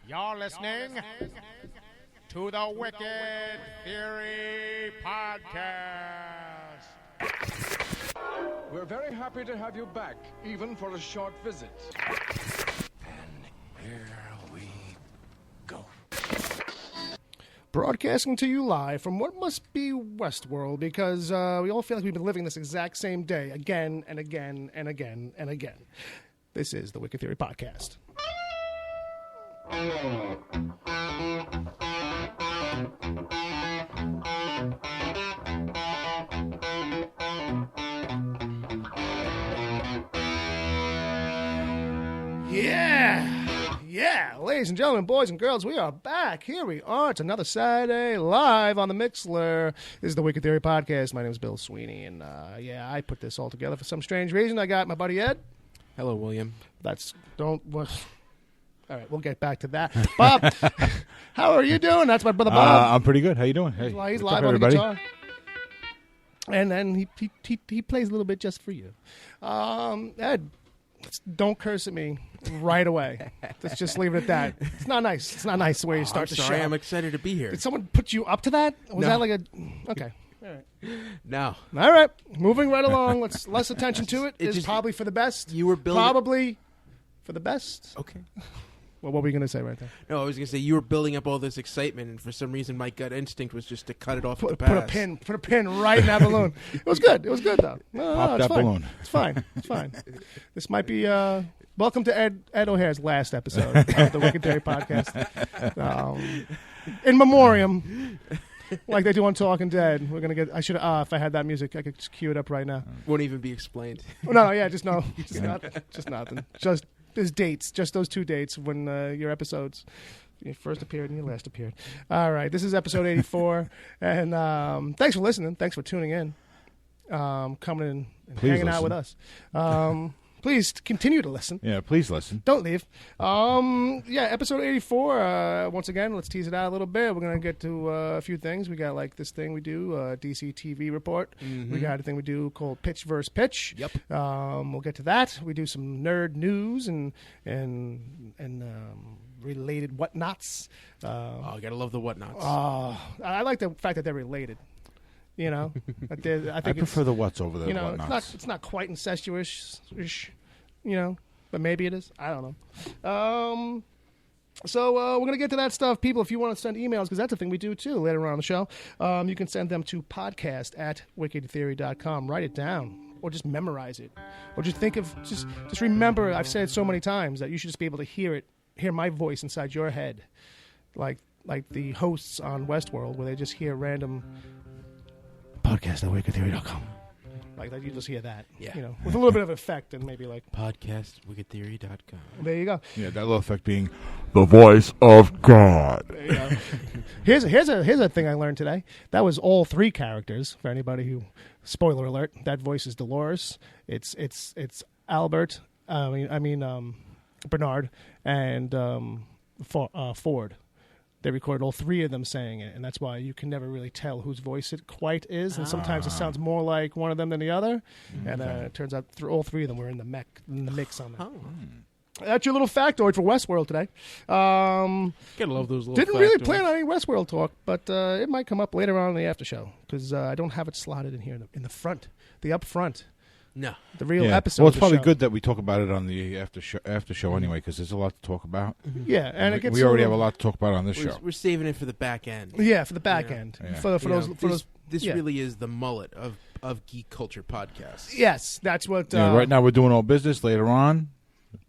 You're listening to the Wicked Theory Podcast. We're very happy to have you back, even for a short visit. And here we go. Broadcasting to you live from what must be Westworld, because we all feel like we've been living this exact same day again and again and again and again. This is the Wicked Theory Podcast. Yeah, ladies and gentlemen, boys and girls, we are back. Here we are. It's another Saturday live on the Mixler. This is the Wicked Theory Podcast. My name is Bill Sweeney, and I put this all together for some strange reason. I got my buddy Ed. Hello, William. All right, we'll get back to that. Bob, how are you doing? That's my brother Bob. I'm pretty good. How you doing? Hey, He's what's live up, on the everybody? guitar. And then he plays a little bit just for you. Ed, don't curse at me right away. Let's just leave it at that. It's not nice. It's not nice the way you start the show. I'm excited to be here. Did someone put you up to that? Was No. that like a... Okay. All right. No. All right. Moving right along. Let's less attention to it. It's just- probably for the best. You were building... Probably for the best. Okay. Well, what were you going to say right there? No, I was going to say you were building up all this excitement, and for some reason my gut instinct was just to cut it off at the Put pass. a pin right in that balloon. It was good. It was good, though. No, Pop it's that fine. balloon. It's fine. It's fine. This might be... welcome to Ed O'Hare's last episode of the Wicked Theory Podcast. In memoriam, like they do on Talking Dead. We're gonna get. I should. If I had that music, I could just cue it up right now. Won't even be explained. No, yeah, just no, just nothing. Just there's dates. Just those two dates when your episodes. You first appeared and you last appeared. All right, this is episode 84, and thanks for listening. Thanks for tuning in, coming in and Please hanging out with listen. us. Please continue to listen. Yeah, please listen. Don't leave. Episode 84. Once again, let's tease it out a little bit. We're going to get to a few things. We got like this thing we do, DC TV report. Mm-hmm. We got a thing we do called Pitch versus Pitch. Yep. We'll get to that. We do some nerd news and related whatnots. Oh, gotta love the whatnots. I like the fact that they're related. You know, I think prefer the what's over the whatnots. it's not quite incestuous, you know, but maybe it is. I don't know. So we're going to get to that stuff. People, if you want to send emails, because that's a thing we do, too, later on the show, you can send them to podcast@wickedtheory.com. Write it down, or just memorize it. Or just think of, just remember, I've said it so many times, that you should just be able to hear my voice inside your head. Like the hosts on Westworld, where they just hear random... podcast@wickedtheory.com. Like that, you just hear that, Yeah. you know, with a little bit of effect, and maybe like Podcast.wickedtheory.com. there you go. Yeah, that little effect being the voice of God. There you go. here's a thing I learned today. That was all three characters. For anybody who, spoiler alert, that voice is Dolores. It's Albert. Bernard and Ford. They recorded all three of them saying it, and that's why you can never really tell whose voice it quite is. And sometimes it sounds more like one of them than the other. And it turns out all three of them were in the mix on that. Oh. That's your little factoid for Westworld today. Gotta love those little Didn't really factoids. plan on any Westworld talk, but it might come up later on in the after show because I don't have it slotted in here in the front, the up front. No. The real Yeah. episode. Well, it's of the probably show. good that we talk about it on the after show anyway, because there's a lot to talk about. Yeah, and it gets we already have a lot to talk about on this We're, show. we're saving it for the back end. Yeah, for the back Yeah. end. Yeah. For You those. know, For those. This yeah. really is the mullet of geek culture podcasts. Yes, that's what. Right now we're doing all business. Later on,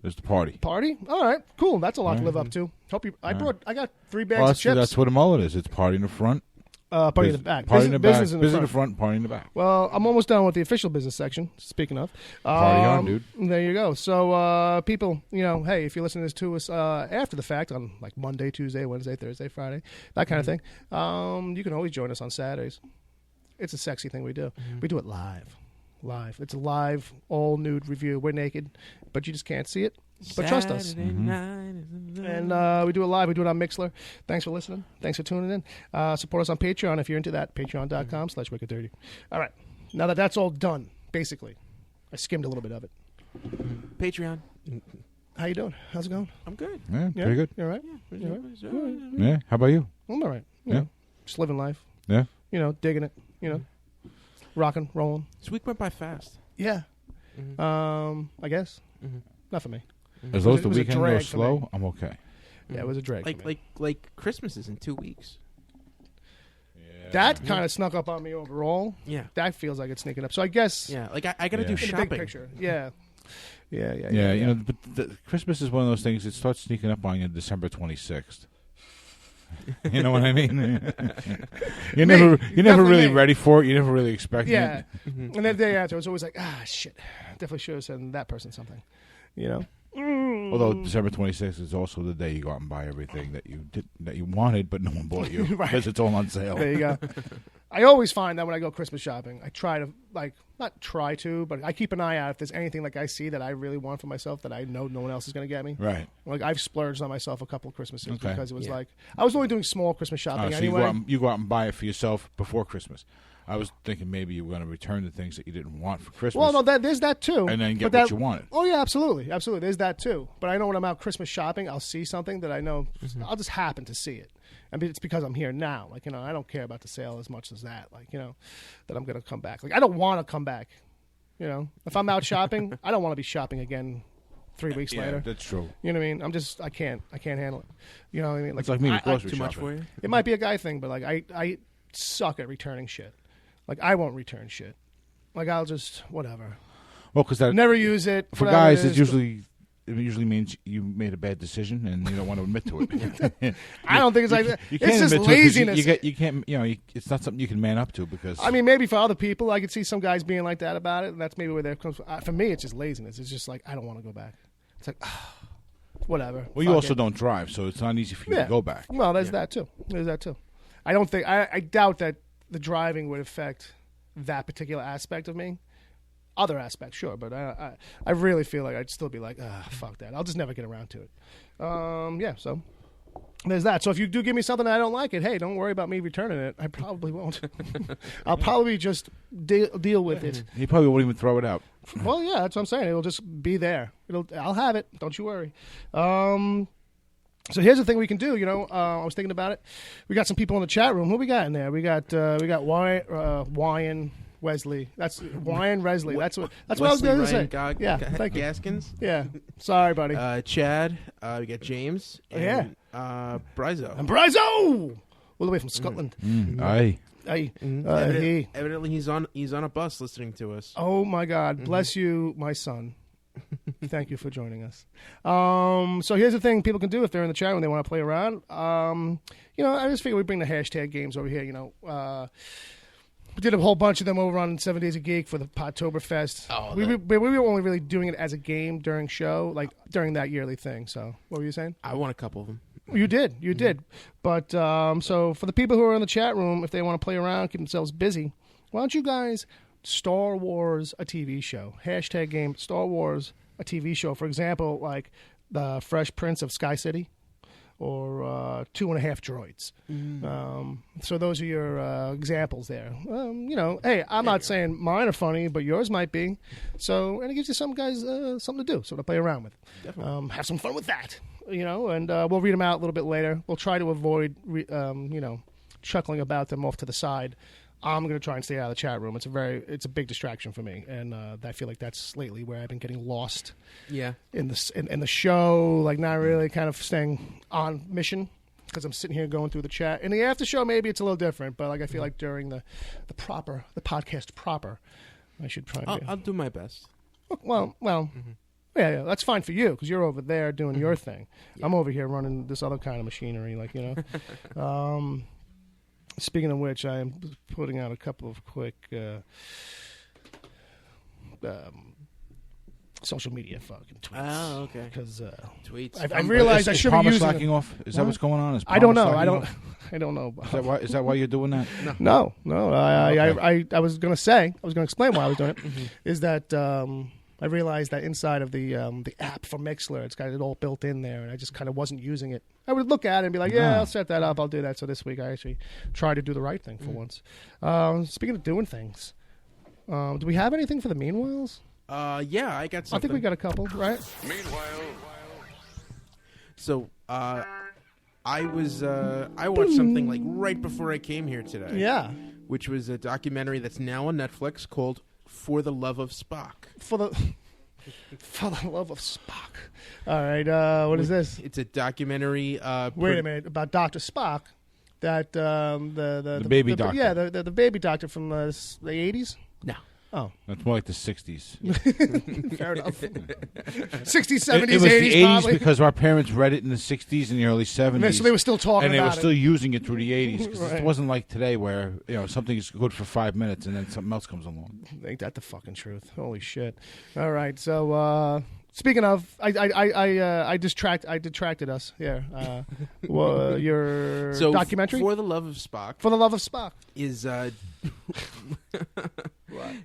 there's the party. Party. All right, cool. That's a lot to live up to. Hope you. I got 3 bags of chips. That's what a mullet is. It's party in the front. Party in the back. Party in the back. Business in the Business in front. the front, party in the back. Well, I'm almost done with the official business section. Speaking of, Party on, dude. There you go. So, people, hey, if you're listening to us after the fact on like Monday, Tuesday, Wednesday, Thursday, Friday, that kind of thing, you can always join us on Saturdays. It's a sexy thing we do. We do it live. It's a live, all nude review. We're naked, but you just can't see it. But trust us. Saturday night is the And we do it live. We do it on Mixler. Thanks for listening. Thanks for tuning in. Support us on Patreon if you're into that. Patreon.com/Wicked30. All right. Now that that's all done, basically, I skimmed a little bit of it. Patreon. How you doing? How's it going? I'm good. Yeah, pretty good. You all right? Yeah. You all right? Yeah. How about you? I'm all right. You Yeah. know, just living life. Yeah. You know, digging it. You know, rocking, rolling. This week went by fast. Yeah. Mhm. I guess. Mhm. Not for me. As long as It the was a weekend drag goes for me. slow, I'm okay. Yeah, it was a drag. for me. Like Christmas is in 2 weeks. That kind of snuck up on me overall. Yeah. That feels like it's sneaking up. So I guess Yeah. Like I got to Yeah. do In in the shopping. big picture. Yeah. Yeah. Yeah, you know, but Christmas is one of those things. It starts sneaking up on you December 26th. You know what I mean? You're never Definitely really me. ready for it. You never really expect Yeah. it. And then the day after, it was always like, shit. Definitely should have said that person something. You know? Although December 26th is also the day you go out and buy everything that you wanted, but no one bought you Right. because it's all on sale. There you go. I always find that when I go Christmas shopping, I try to, not try to, but I keep an eye out if there's anything like I see that I really want for myself that I know no one else is going to get me. Right. Like, I've splurged on myself a couple of Christmases Okay. because it was Yeah. like, I was only doing small Christmas shopping So anyway. you go out and buy it for yourself before Christmas. I was thinking maybe you were going to return the things that you didn't want for Christmas. Well, no, there's that too. And then get But what you wanted. Oh, yeah, absolutely. Absolutely. There's that too. But I know when I'm out Christmas shopping, I'll see something that I know, I'll just happen to see it. I mean, it's because I'm here now. Like, you know, I don't care about the sale as much as that. Like, you know, that I'm going to come back. Like, I don't want to come back. You know, if I'm out shopping, I don't want to be shopping again 3 weeks yeah, later. that's true. You know what I mean? I can't handle it. You know what I mean? It's like me with grocery Too much shopping. for you? It might be a guy thing, but like I suck at returning shit. Like, I won't return shit. Like, I'll just whatever. Well, because that Never use it. for whatever guys, it is. it usually means you made a bad decision and you don't want to admit to it. I don't think it's like that. You It's can't just admit to it 'cause laziness. you can't. You know, it's not something you can man up to because. I mean, maybe for other people, I could see some guys being like that about it, and that's maybe where that comes from. For me, it's just laziness. It's just like, I don't want to go back. It's like, whatever. well, you Fuck also it. don't drive, so it's not easy for you to go back. Well, there's that too. There's that too. I don't think I doubt that the driving would affect that particular aspect of me. Other aspects, sure, but I really feel like I'd still be like, fuck that. I'll just never get around to it. Yeah, so there's that. So if you do give me something and I don't like it, hey, don't worry about me returning it. I probably won't. I'll probably just deal with it. He probably won't even throw it out. Well, yeah, that's what I'm saying. It'll just be there. I'll have it. Don't you worry. So here's the thing we can do. You know, I was thinking about it. We got some people in the chat room. Who we got in there? We got Wyan Wesley. That's Wyan Wesley. That's what I was going to say. Yeah, thank you. Gaskins. Yeah, sorry, buddy. Chad. We got James. And, Brizo. And Brizo, all the way from Scotland. Aye. Hey, Evidently, he's on a bus listening to us. Oh my God, bless you, my son. Thank you for joining us. So here's the thing people can do if they're in the chat when they want to play around. You know, I just figure we bring the hashtag games over here. You know, we did a whole bunch of them over on 7 Days a Geek for the Podtoberfest. We were only really doing it as a game during show, like during that yearly thing. So what were you saying? I won a couple of them. You did. But so for the people who are in the chat room, if they want to play around, keep themselves busy, why don't you guys Star Wars a TV show? Hashtag game Star Wars a TV show. For example, like the Fresh Prince of Sky City or 2.5 Droids. So those are your examples there. You know, hey, I'm not saying mine are funny, but yours might be. So, and it gives you some guys something to do, something to play around with. Have some fun with that. You know, and we'll read them out a little bit later. We'll try to avoid, you know, chuckling about them off to the side. I'm going to try and stay out of the chat room. It's a big distraction for me, and I feel like that's lately where I've been getting lost. Yeah. In the show, like not really kind of staying on mission because I'm sitting here going through the chat. In the after show, maybe it's a little different, but like I feel like during the podcast proper, I should try. I'll do my best. Well. Yeah, that's fine for you because you're over there doing your thing. Yeah. I'm over here running this other kind of machinery, like, you know. Speaking of which, I am putting out a couple of quick social media fucking tweets. Oh, okay. Because tweets. I realized I should be using slacking off. Is that what's going on? I don't know. I don't know. Is that why you're doing that? No. I was going to explain why I was doing it. Is that I realized that inside of the app for Mixler, it's got it all built in there, and I just kind of wasn't using it. I would look at it and be like, yeah, I'll set that up. I'll do that. So this week I actually tried to do the right thing for once. Speaking of doing things, do we have anything for the meanwhiles? Yeah, I got something. I think we got a couple, right? Meanwhile, So I watched something like right before I came here today. Yeah. Which was a documentary that's now on Netflix called For the Love of Spock. For the love of Spock. All right. What is this? It's a documentary. Wait a minute, about Dr. Spock. That the baby doctor. Yeah, the baby doctor from the 80s. No. Oh, That's more like the 60s. fair enough. 60s, 70s, It was 80s, the 80s probably. because our parents read it in the 60s and the early 70s. So they were still talking and they about were still using it through the 80s because Right. it wasn't like today where something is good for 5 minutes and then something else comes along. Ain't that the fucking truth? Holy shit! All right, so speaking of, I detracted us. Yeah, your So documentary For the Love of Spock For the Love of Spock is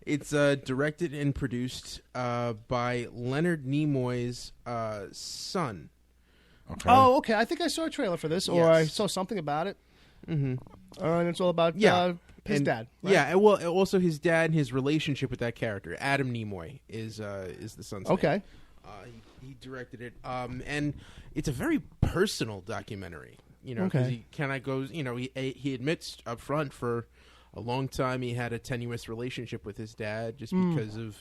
it's directed and produced by Leonard Nimoy's son. Okay. Oh, okay. I think I saw a trailer for this, or I Yes. saw something about it. Mm-hmm. And it's all about Yeah. his And- dad. Right? Yeah, and well, also his dad and his relationship with that character, Adam Nimoy, is the son's name. Okay. He directed it, and it's a very personal documentary. Because Okay. he kind of goes, he admits up front for a long time he had a tenuous relationship with his dad just because of,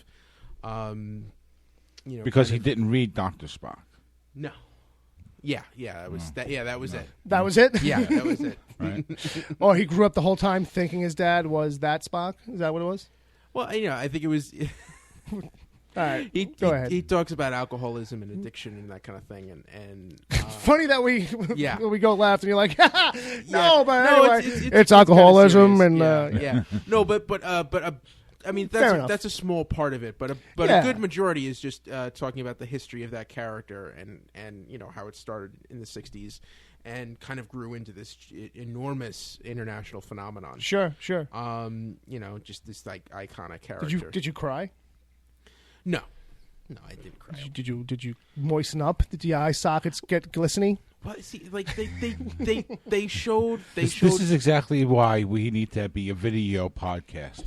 Because he didn't read Dr. Spock. No. Yeah, that was that. Yeah, that was it. That was it. Yeah, that was it. Right. Oh, he grew up the whole time thinking his dad was that Spock. Is that what it was? Well, I think it was. All right. Go ahead. He talks about alcoholism and addiction and that kind of thing, and Funny that we Yeah. we go laugh and you're like, no, Yeah. but No, anyway, it's it's alcoholism kinda and serious. Yeah. No, but I mean Fair enough. that's a small part of it, but a Yeah. good majority is just talking about the history of that character and how it started in the '60s and kind of grew into this enormous international phenomenon. sure. Just this like iconic character. Did you cry? No, I didn't cry. Did you moisten up? Did your eye sockets get glistening? Well, see, like they showed This is exactly why we need to be a video podcast.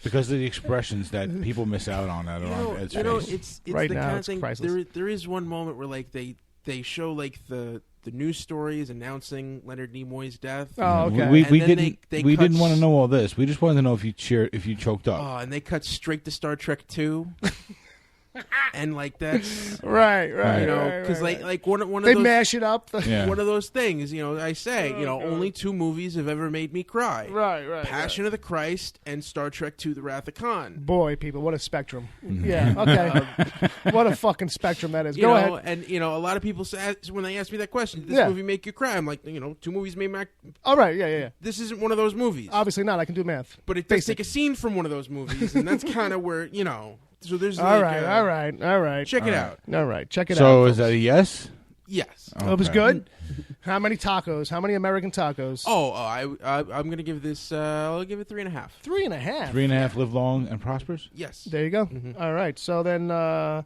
Because of the expressions that people miss out on that are on Ed's face. it's Right the now, kind of it's thing. priceless. There is one moment where like they show like the news stories announcing Leonard Nimoy's death. Oh, okay. We And then didn't they we cut didn't want to know all this. We just wanted to know if you choked up. Oh, and they cut straight to Star Trek 2. And like that's Right. because right. like one of They those mash it up. Yeah. one of those things. I say only 2 movies have ever made me cry. Right. Passion of the Christ and Star Trek 2: The Wrath of Khan. Boy, people, what a spectrum. Mm-hmm. Yeah. Okay. What a fucking spectrum that is. You Go know, ahead. and a lot of people say when they ask me that question, did this Yeah. movie make you cry? I'm like, 2 movies made me. All right. Yeah. This isn't one of those movies. Obviously not. I can do math. But it does Basic. take a scene from one of those movies, and that's kind of where So there's All like, right. check it out. All right. Check it out. So is folks. that a yes? Yes. It was Okay. good. How many tacos? How many American tacos? I'm gonna give this. I'll give it 3.5. 3.5. 3.5 live long and prosperous? Yes. There you go. All right. So then I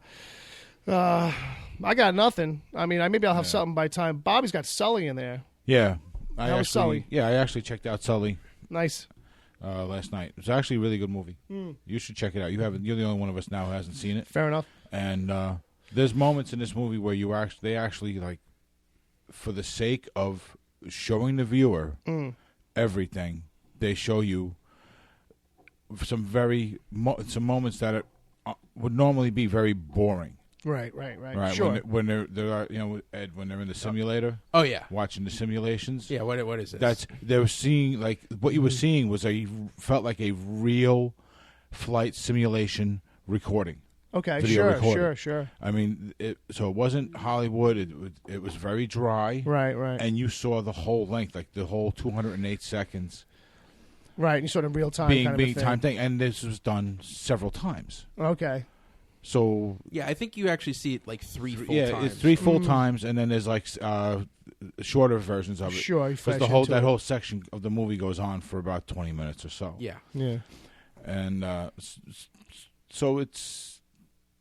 got nothing. I mean, maybe I'll have something by time. Bobby's got Sully in there. Yeah. How was Sully? Yeah, I actually checked out Sully Nice. last night. It's actually a really good movie. You should check it out. You're the only one of us now who hasn't seen it. Fair enough. And there's moments in this movie where they actually like, for the sake of showing the viewer everything, they show you some moments that would normally be very boring. Right. Right. Sure. When they're Ed, when they're in the simulator, Oh yeah. watching the simulations. Yeah. What is this? They were seeing like what you were seeing was felt like a real flight simulation recording. Okay. Video recording. Sure. I mean, so it wasn't Hollywood. It was very dry. Right. And you saw the whole length, like the whole 208 seconds Right. And you sort of real time being kind of a thing. time thing, and this was done several times. Okay. So Yeah, I think you actually see it like 3 full yeah, times. it's 3 full times, and then there's like shorter versions of it. Sure. You Because flash into that it. whole section of the movie goes on for about 20 minutes or so. Yeah. Yeah. And so it's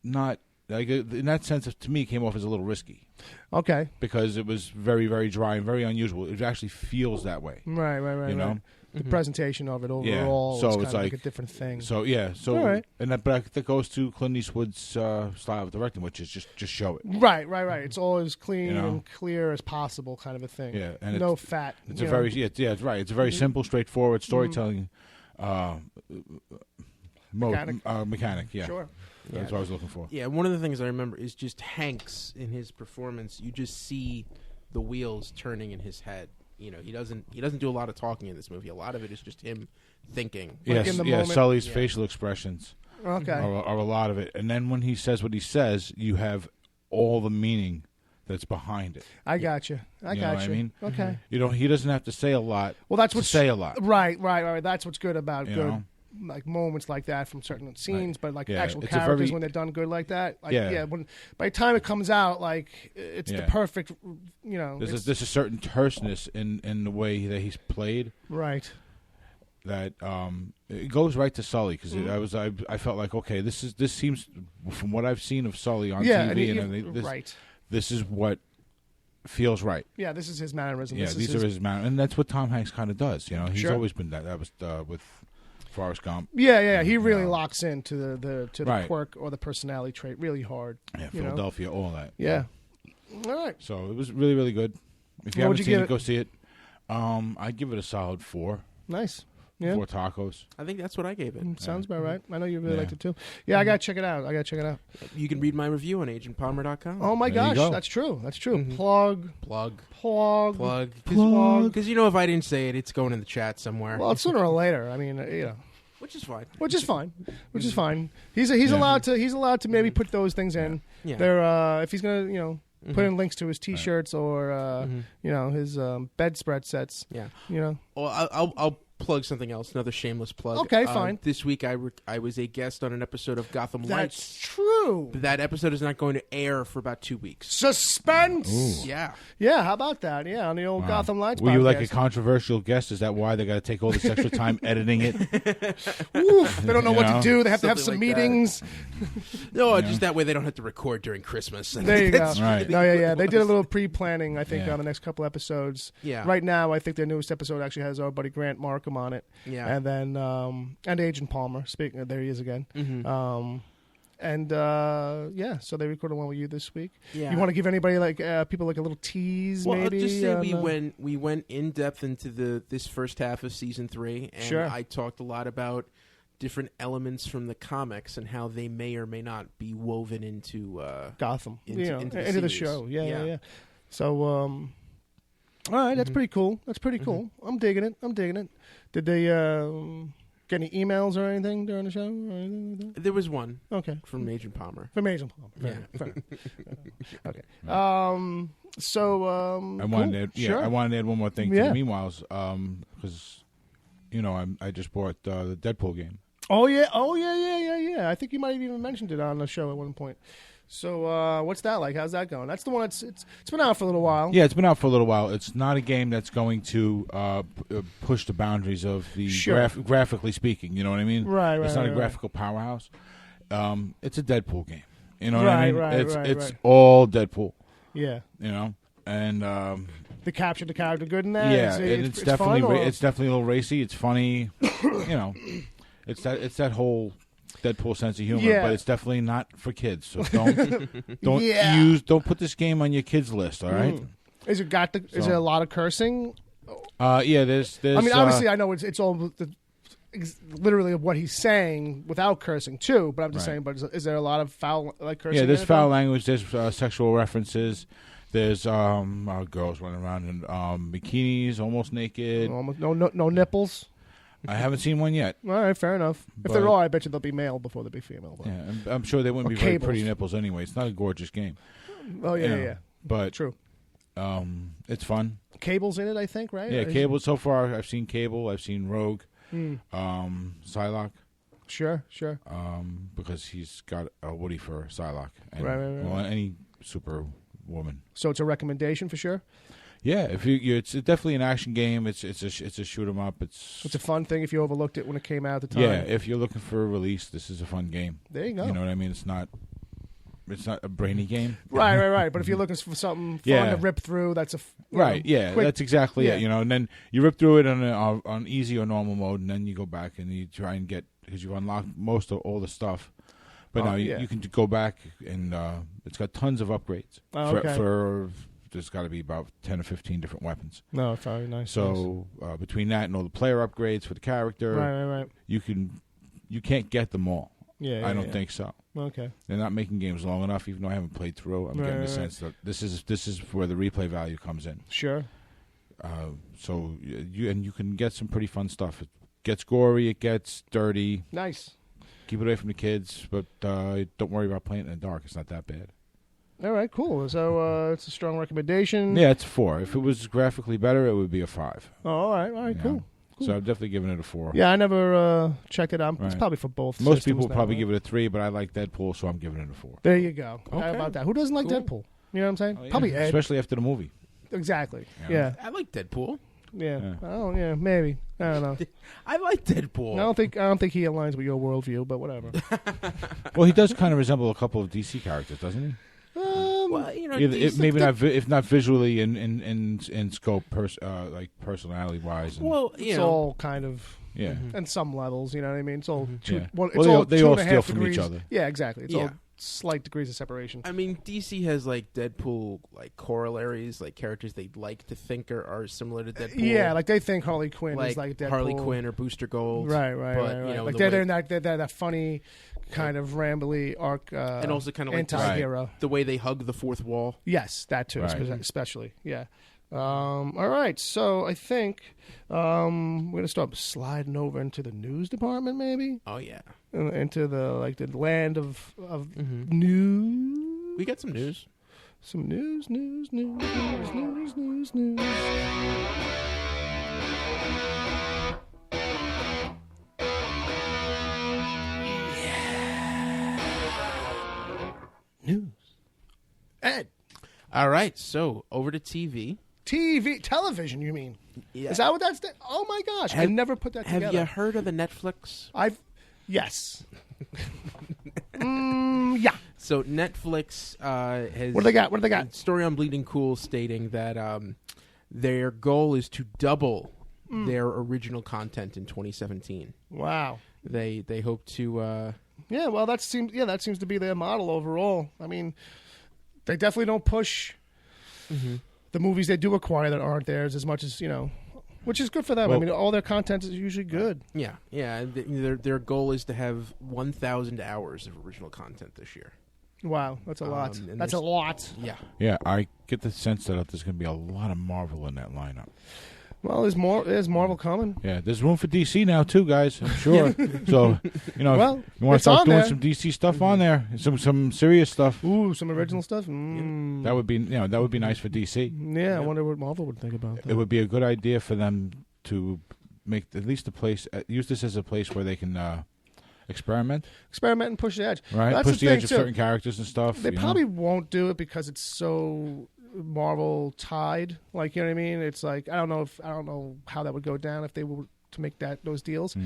not like in that sense. To me, it came off as a little risky Okay. because it was very, very dry and very unusual. It actually feels that way. Right. You know, the presentation of it Yeah. overall So is it's kind of like like- a different thing. So yeah, so All right. and that goes to Clint Eastwood's style of directing, which is just show it. Right. It's all as clean You know? and clear as possible, kind of a thing. Yeah, and no fat. It's you a know. very it's right. It's a very simple, straightforward storytelling mechanic. Yeah, Sure. that's what I was looking for. Yeah, one of the things I remember is just Hanks in his performance. You just see the wheels turning in his head. You know, he doesn't do a lot of talking in this movie. A lot of it is just him thinking. Yes, in the yeah. moment. Sully's Yeah. facial expressions Okay. are a lot of it, and then when he says what he says, you have all the meaning that's behind it. I got you. I You know got what I you. mean? Okay. You know, he doesn't have to say a lot. Well, that's to what's say a lot. Right. That's what's good about You good know? like moments like that from certain scenes, but like Yeah, actual it's a characters very- when they're done good like that. Like, Yeah. when by the time it comes out, like it's the Yeah. perfect. You know. There's it's- a certain terseness in the way that he's played right. that it goes right to Sully because I felt like, okay, this seems, from what I've seen of Sully on Yeah. TV And and everything, right. this is what feels right. Yeah. This is his mannerism. Yeah, This these is are his man, and that's what Tom Hanks kind of does. You know, he's Sure. always been that. That was with Forrest Gump. Yeah. He really Yeah. locks into the Right. quirk or the personality trait really hard. Yeah, you know? Philadelphia, all that. Yeah. All right. So it was really, really good. If you What would haven't you seen give it, it? go see it. I'd give it a solid 4. Nice. Yeah. 4 tacos. I think that's what I gave it. Sounds about right. I know you really Yeah. liked it too. Yeah, I gotta check it out. You can read my review on agentpalmer.com. Oh my There you gosh, go. that's true. Mm-hmm. Plug. Plug. Because you know, if I didn't say it, it's going in the chat somewhere. Well, sooner or later. I mean, you know, which is fine. which is fine. He's allowed to maybe put those things in. Yeah. They're if he's gonna put in links to his T-shirts or his bedspread sets. Yeah. You know. Well, I'll plug something else. Another shameless plug. Okay, fine. This week I was a guest on an episode of Gotham That's Lights. true. That episode is not going to air for about 2 weeks. Suspense. Yeah. Yeah. How about that? Yeah, on the old Gotham Lights. Were you like a podcast. controversial guest? Is that why they got to take all this extra time editing it? Oof, they don't know You what know? to do. They have to have some Something like that. meetings. No, just that way they don't have to record during Christmas. There you go. That's Right. No, yeah. They did a little pre-planning, I think, Yeah. on the next couple episodes. Yeah. Right now, I think their newest episode actually has our buddy Grant Markham on it. Yeah. And then, and Agent Palmer. Speaking of, there he is again. Mm-hmm. So they recorded one with you this week. Yeah. You want to give anybody, like, people, like, a little tease, Well, maybe? I'll just say on, we went in depth into this first half of season 3, and Sure. I talked a lot about different elements from the comics and how they may or may not be woven into Gotham. into into the the series. show. Yeah. Yeah. So, all right, that's pretty cool. I'm digging it. Did they get any emails or anything during the show? Or anything like that? There was one Okay. from Agent Palmer. From Agent Palmer. Fair enough. Okay. I wanted to add, Sure. I wanted to add one more thing to Yeah. the meanwhiles, because I just bought the Deadpool game. Oh yeah. I think you might have even mentioned it on the show at one point. So what's that like? How's that going? That's the one that's it's been out for a little while. Yeah, it's been out for a little while. It's not a game that's going to push the boundaries of the Sure. graphically speaking. You know what I mean? Right, It's not right, a right. graphical powerhouse. It's a Deadpool game. You know what I mean? Right, it's right. all Deadpool. Yeah. You know, and They captured the character good in that. yeah, it's definitely fun, or- it's definitely a little racy. It's funny. You know, it's that whole Deadpool sense of humor, Yeah. but it's definitely not for kids. So don't Yeah. don't put this game on your kids list. All right. Is it is So- there a lot of cursing? Yeah, there's. I mean, obviously, I know it's all literally what he's saying without cursing too. But I'm just Right. saying. But is there a lot of foul like cursing? yeah, there's in it, foul though? language. There's sexual references. There's girls running around in bikinis, almost naked. Almost no nipples. I haven't seen one yet. All right, fair enough. If But- they're all, I bet you they'll be male before they be female. But. Yeah, I'm sure they wouldn't Or be very cables. pretty nipples anyway. It's not a gorgeous game. Oh yeah, you know, yeah. But True. it's fun. Cable's in it, I think, right? Yeah, Is- Cable. So far, I've seen Cable. I've seen Rogue. Hmm. Psylocke. Sure. Because he's got a Woody for Psylocke. And, Right. Well, any Superwoman. So it's a recommendation for sure. Yeah, if it's definitely an action game. It's a shoot 'em up. It's a fun thing if you overlooked it when it came out at the time. Yeah, if you're looking for a release, this is a fun game. There you go. You know what I mean? It's not it's not a brainy game. Right. But if you're looking for something fun to rip through, that's quick, that's exactly it. And then you rip through it on easy or normal mode, and then you go back and you try and get, because you've unlocked most of all the stuff. But now you can go back, and it's got tons of upgrades. For there's got to be about 10 or 15 different weapons. No, very nice. So between that and all the player upgrades for the character, right. you can't get them all. I don't think so. Okay. They're not making games long enough, even though I haven't played through. I'm getting the sense that this is where the replay value comes in. Sure. So you can get some pretty fun stuff. It gets gory, it gets dirty. Nice. Keep it away from the kids, but don't worry about playing it in the dark. It's not that bad. All right, cool. So it's a strong recommendation. Yeah, it's a 4. If it was graphically better, it would be a 5. Oh, all right, cool. So I'm definitely giving it a 4. Yeah, I never checked it out. It's probably for both. Most people will probably give it a 3, but I like Deadpool, so I'm giving it a 4. There you go. Okay. How about that? Who doesn't like Deadpool? You know what I'm saying? Oh, yeah. Probably Ed. Especially after the movie. Exactly. Yeah. I like Deadpool. Yeah. Oh, yeah. Maybe. I don't know. I like Deadpool. I don't think he aligns with your worldview, but whatever. Well, he does kind of resemble a couple of DC characters, doesn't he? Well, you know, maybe not, if not visually in scope, like personality wise. Well, it's all kind of in some levels. You know what I mean? It's all two. Yeah. Well, They all steal degrees. from each other. Yeah, exactly. It's all slight degrees of separation. I mean, DC has like Deadpool like corollaries, like characters they'd like to think are similar to Deadpool. Yeah, like they think Harley Quinn is like Deadpool. Harley Quinn or Booster Gold. Right. You know, like they're in that funny kind of rambly arc, and also kind of like anti-hero. The way they hug the fourth wall. Yes, that too, Right. especially. Yeah. All right, so I think we're gonna start sliding over into the news department, maybe. Oh yeah, into the land of news. we got some news. Some news. News. Ed. All right, so over to TV. Television, you mean? Yeah. Is that what that's? Oh my gosh, I never put that together. Have you heard of the Netflix? Yes. Yeah. So Netflix has... What do they got? Story on Bleeding Cool stating that their goal is to double their original content in 2017. Wow. They hope to... Yeah, well, that seems to be their model overall. I mean, they definitely don't push the movies they do acquire that aren't theirs as much as, which is good for them. Well, I mean, all their content is usually good. Yeah. Their goal is to have 1,000 hours of original content this year. Wow, that's a lot. And That's a lot. Yeah. Yeah, I get the sense that there's going to be a lot of Marvel in that lineup. Well, there's Marvel coming. Yeah, there's room for DC now too, guys. I'm sure. So, well, you want to it's start on doing there. some DC stuff on there, some serious stuff. Ooh, some original stuff. That would be nice for DC. Yeah, I wonder what Marvel would think about that. It would be a good idea for them to make at least a place, use this as a place where they can experiment and push the edge. Right, That's push the edge of too. certain characters and stuff. They probably won't do it because it's so Marvel tied. Like, you know what I mean? It's like I don't know how that would go down if they were to make those deals.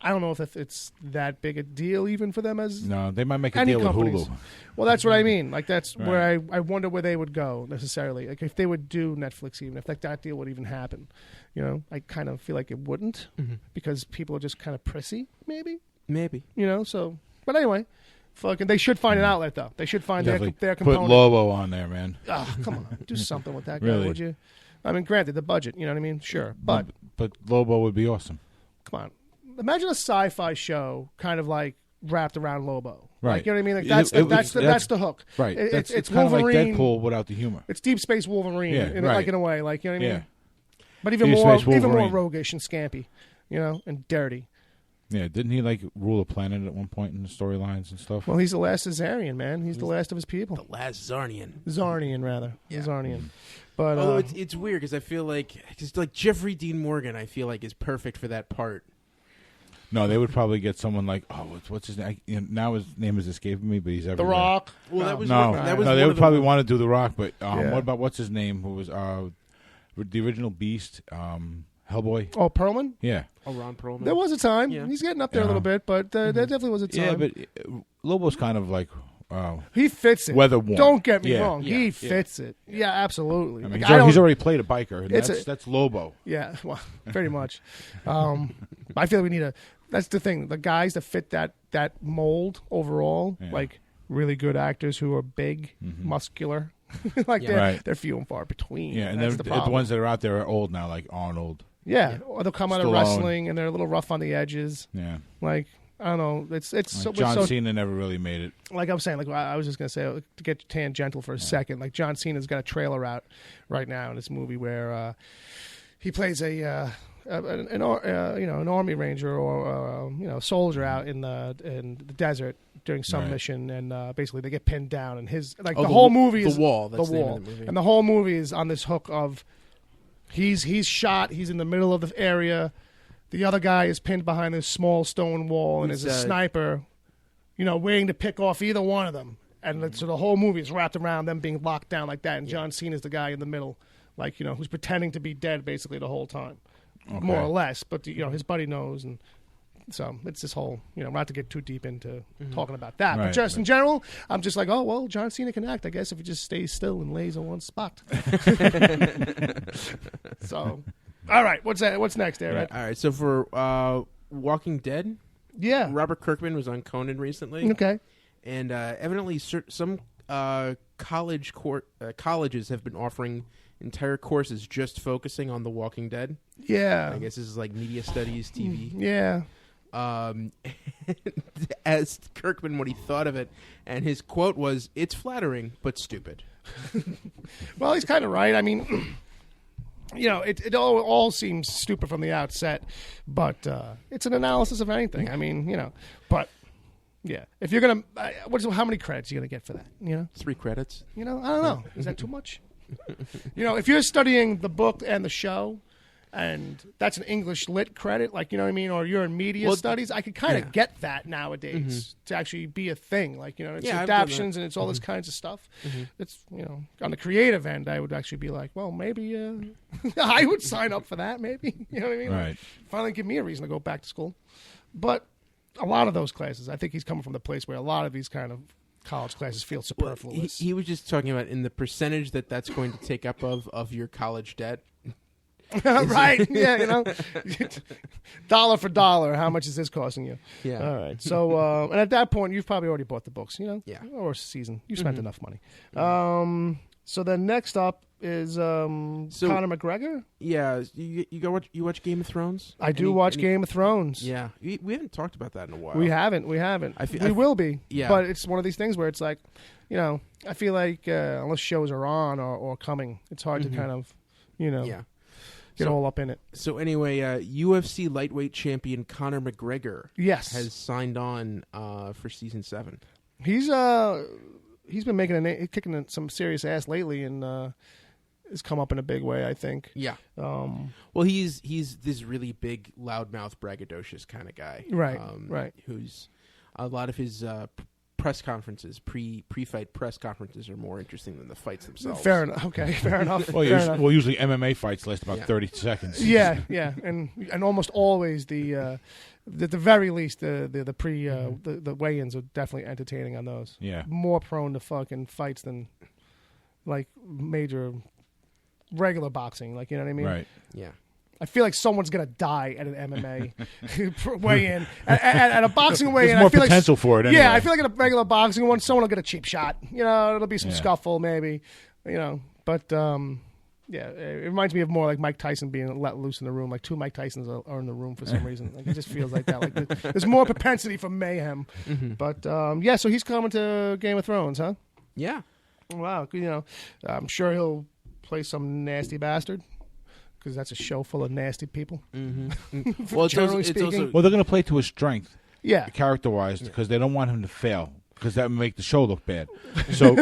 I don't know if it's that big a deal even for them as no. They might make a any deal companies. with Hulu. Well, that's what I mean. Like that's Right. where I wonder where they would go necessarily. Like if they would do Netflix, even if like that deal would even happen. I kind of feel like it wouldn't because people are just kind of prissy. Maybe. So, but anyway. Fucking, they should find an outlet though. They should find their component. Put Lobo on there, man. Oh, come on, do something with that guy, Really? would you? I mean, granted, the budget. You know what I mean? Sure, but Lobo would be awesome. come on, imagine a sci-fi show kind of like wrapped around Lobo. Right. Like, you know what I mean? Like that's the hook. Right. It's kind of like Wolverine. Deadpool without the humor. It's Deep Space Wolverine. Yeah, in, right. Like in a way, like you know what I mean? Yeah. But even Deep more, Space even more Wolverine. roguish and scampy, and dirty. Yeah, didn't he rule a planet at one point in the storylines and stuff? Well, he's the last Azarian, man. He's the last of his people. The last Zarnian. Zarnian, rather. Yeah. Zarnian. But it's weird because I feel like Jeffrey Dean Morgan. I feel like is perfect for that part. No, they would probably get someone like what's his name? Now his name is escaping me, but he's The everywhere. Rock. Well, that was No, that was they one would of probably the, want to do The Rock, but Yeah. what about what's his name? Who was the original Beast? Hellboy. Oh, Perlman? Yeah. Ron Perlman. There was a time. Yeah. He's getting up there a Yeah. little bit, but there definitely was a time. Yeah, but Lobo's kind of like He fits it. Weather worn. Don't get me Yeah. wrong. Yeah, He yeah. fits it. Yeah, absolutely. I mean, Like, he's already played a biker, and It's that's Lobo. Yeah, well, pretty much. I feel we need that's the thing. The guys that fit that mold overall, Yeah. like really good actors who are big, muscular, like Yeah. Right. they're few and far between. Yeah, and that's the the problem. ones that are out there are old now, like Arnold. Yeah, or they'll come out of Stallone. wrestling and they're a little rough on the edges. Yeah. Like I don't know. It's so, John so Cena never really made it. like I was saying. Like I was just gonna say to get tangential for a second. Like John Cena's got a trailer out right now in this movie where he plays an army ranger or soldier out in the desert during some Right. mission, and basically they get pinned down, and his Oh, the whole movie The is Wall. That's the the name wall, of the movie. and the whole movie is on this hook of he's shot, he's in the middle of the area, the other guy is pinned behind this small stone wall, and Who's, there's a sniper, waiting to pick off either one of them, and so the whole movie is wrapped around them being locked down like that, and John Cena's the guy in the middle, like who's pretending to be dead basically the whole time. Okay. More or less, but his buddy knows, and so it's this whole not to get too deep into talking about that, but Right, just in right. general, I'm just like, oh well, John Cena can act, I guess, if he just stays still and lays in one spot. So, all right, what's next, there? All right. So for Walking Dead, Yeah. Robert Kirkman was on Conan recently, Okay. and evidently some colleges have been offering entire courses just focusing on The Walking Dead. Yeah. I guess this is like media studies, TV. Yeah. As Kirkman, what he thought of it, and his quote was, "It's flattering, but stupid." Well, he's kind of right. I mean, it all seems stupid from the outset, but it's an analysis of anything. I mean, but yeah, if you're gonna, how many credits are you gonna get for that? 3 credits. I don't know. Is that too much? If you're studying the book and the show, and that's an English lit credit, like or you're in media studies, I could kind of get that nowadays to actually be a thing. Like it's Yeah, I've done adaptions and it's all this kinds of stuff. It's on the creative end, I would actually be like, well, maybe I would sign up for that. Maybe you know what I mean? Right. Like, finally, give me a reason to go back to school. But a lot of those classes, I think he's coming from the place where a lot of these kind of college classes feel superfluous. He was just talking about in the percentage that's going to take up of your college debt. Right? Yeah, dollar for dollar, how much is this costing you? Yeah. All right. So, and at that point, you've probably already bought the books, Yeah. or season. You spent enough money. So then next up is Conor McGregor. Yeah, you watch Game of Thrones? I do watch Game of Thrones. Yeah, we haven't talked about that in a while. We haven't. We will be. Yeah. But it's one of these things where it's like, I feel like unless shows are on or coming, it's hard to kind of, Yeah. get all up in it. So anyway, UFC lightweight champion Conor McGregor Yes. has signed on for season 7. He's been making kicking some serious ass lately, and has come up in a big way, I think. Yeah. Well, he's this really big, loudmouth, braggadocious kind of guy. Right. Right. Who's a lot of his press conferences, pre-fight press conferences, are more interesting than the fights themselves. Fair enough. Okay, fair enough. Well, Fair enough. usually MMA fights last about 30 seconds. Yeah, and almost always at the very least the the weigh-ins are definitely entertaining on those. Yeah. More prone to fucking fights than like major regular boxing. Like, you know what I mean? Right. Yeah. I feel like someone's gonna die at an MMA weigh-in. At a boxing weigh-in, There's more I feel potential like, for it anyway. Yeah, I feel like at a regular boxing one, someone will get a cheap shot. It'll be some scuffle maybe. But yeah, it reminds me of more like Mike Tyson being let loose in the room. Like 2 Mike Tysons are in the room for some reason. Like, it just feels like that. Like there's more propensity for mayhem. But yeah, so he's coming to Game of Thrones, huh? Yeah. Wow. I'm sure he'll play some nasty bastard, because that's a show full of nasty people. Well, Generally it's speaking. also Well, they're going to play to his strength, Yeah. character-wise, because they don't want him to fail, because that would make the show look bad. So,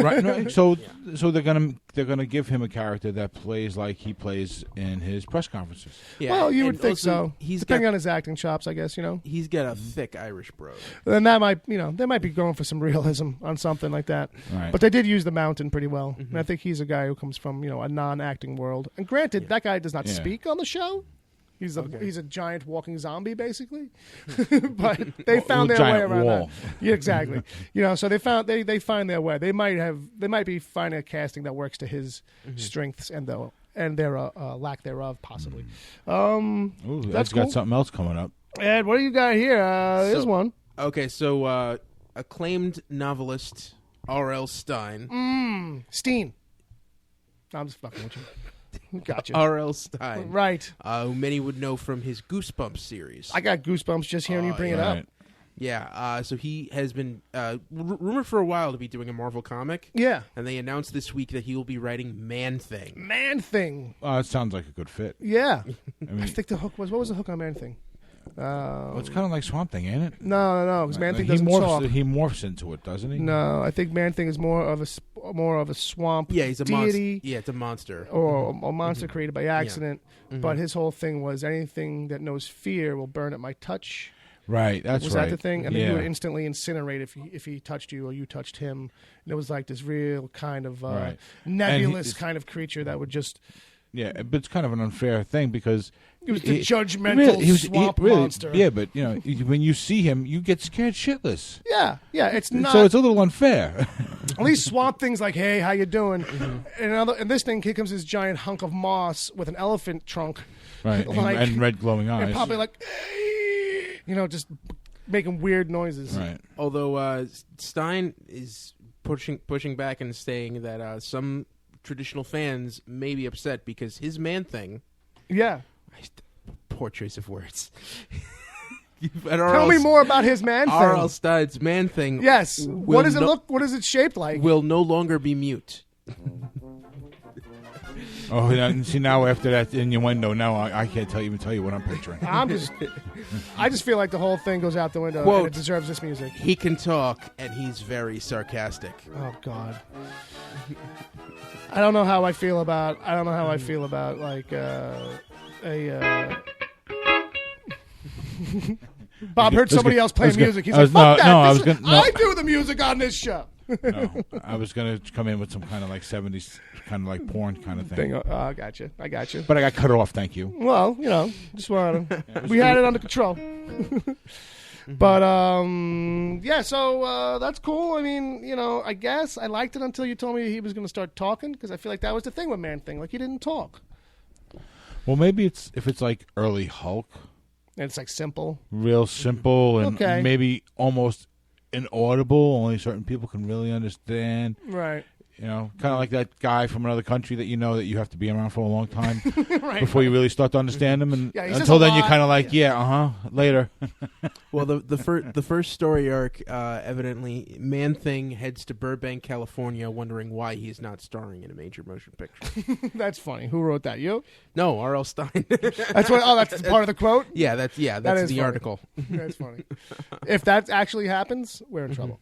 so they're gonna give him a character that plays like he plays in his press conferences. yeah. Well, you would and think also, so. He's Depending got on his acting chops, I guess, he's got a thick Irish brogue. Then that might, they might be going for some realism on something like that. Right. But they did use the Mountain pretty well. And I think he's a guy who comes from, a non-acting world. And granted, that guy does not Yeah. speak on the show. He's Okay. he's a giant walking zombie, basically. But they found their giant way around wall. that. Yeah, exactly. So they find their way. They might be finding a casting that works to his strengths and their lack thereof, possibly. Ooh, That's that's cool. got something else coming up. Ed, what do you got here? There's one. Okay, so acclaimed novelist R.L. Stein. Stein. I'm just fucking with you. Gotcha. R.L. Stein. Right. Who many would know from his Goosebumps series. I got goosebumps just hearing you bring it up. Right. Yeah, so he has been rumored for a while to be doing a Marvel comic. Yeah. And they announced this week that he will be writing Man-Thing. Man-Thing. It sounds like a good fit. Yeah. I mean, I think the hook was... What was the hook on Man-Thing? well, it's kind of like Swamp Thing, ain't it? No, because Man-Thing he doesn't talk. He morphs into it, doesn't he? No, I think Man-Thing is more of a swamp Yeah, he's a monster. deity Yeah, it's a monster. or a monster created by accident. Mhm. But his whole thing was anything that knows fear will burn at my touch. Right, that's Was right. that the thing? And then yeah. he would instantly incinerate if he touched you or you touched him. And it was like this real kind of Right. nebulous And kind of creature that would just... Yeah, but it's kind of an unfair thing because It was the judgmental swamp monster. Yeah, but when you see him, you get scared shitless. Yeah, it's not... So it's a little unfair. At least Swamp Thing's like, hey, how you doing? Mm-hmm. And this thing, here comes this giant hunk of moss with an elephant trunk. Right, Like- and red glowing eyes. And probably like, just making weird noises. Right. Although Stein is pushing back and saying that some traditional fans may be upset because his Man-Thing... Yeah. Poor choice of words. Tell me more about his Man-Thing. R.L. Stein's Man-Thing... Yes. What does it no- look? What is it shaped like? Will no longer be mute. Oh, see now after that innuendo, now I can't even tell you what I'm picturing. I just feel like the whole thing goes out the window Quote, and it deserves this music. He can talk, and he's very sarcastic. Oh God. I don't know how I feel about like Bob heard somebody else playing music. He's like, "Fuck that! I do the music on this show." No, I was going to come in with some kind of like 70s, kind of like porn kind of thing. I got you. But I got cut off, thank you. Well, just wanted to. We had it under control. But so that's cool. I mean, I guess I liked it until you told me he was going to start talking because I feel like that was the thing with Man-Thing. Like he didn't talk. Well, maybe if it's like early Hulk, And it's like simple. real simple and Okay. maybe almost inaudible. Only certain people can really understand. Right. Kind of like that guy from another country that that you have to be around for a long time Right. before you really start to understand them. And Yeah, he says until a then, you're lot. kind of like, later. Well, the first story arc, evidently, Man-Thing heads to Burbank, California, wondering why he's not starring in a major motion picture. That's funny. Who wrote that? You? No, R.L. Stein. That's what. Oh, that's part of the quote. that's is the funny. article. That's funny. If that actually happens, we're in trouble.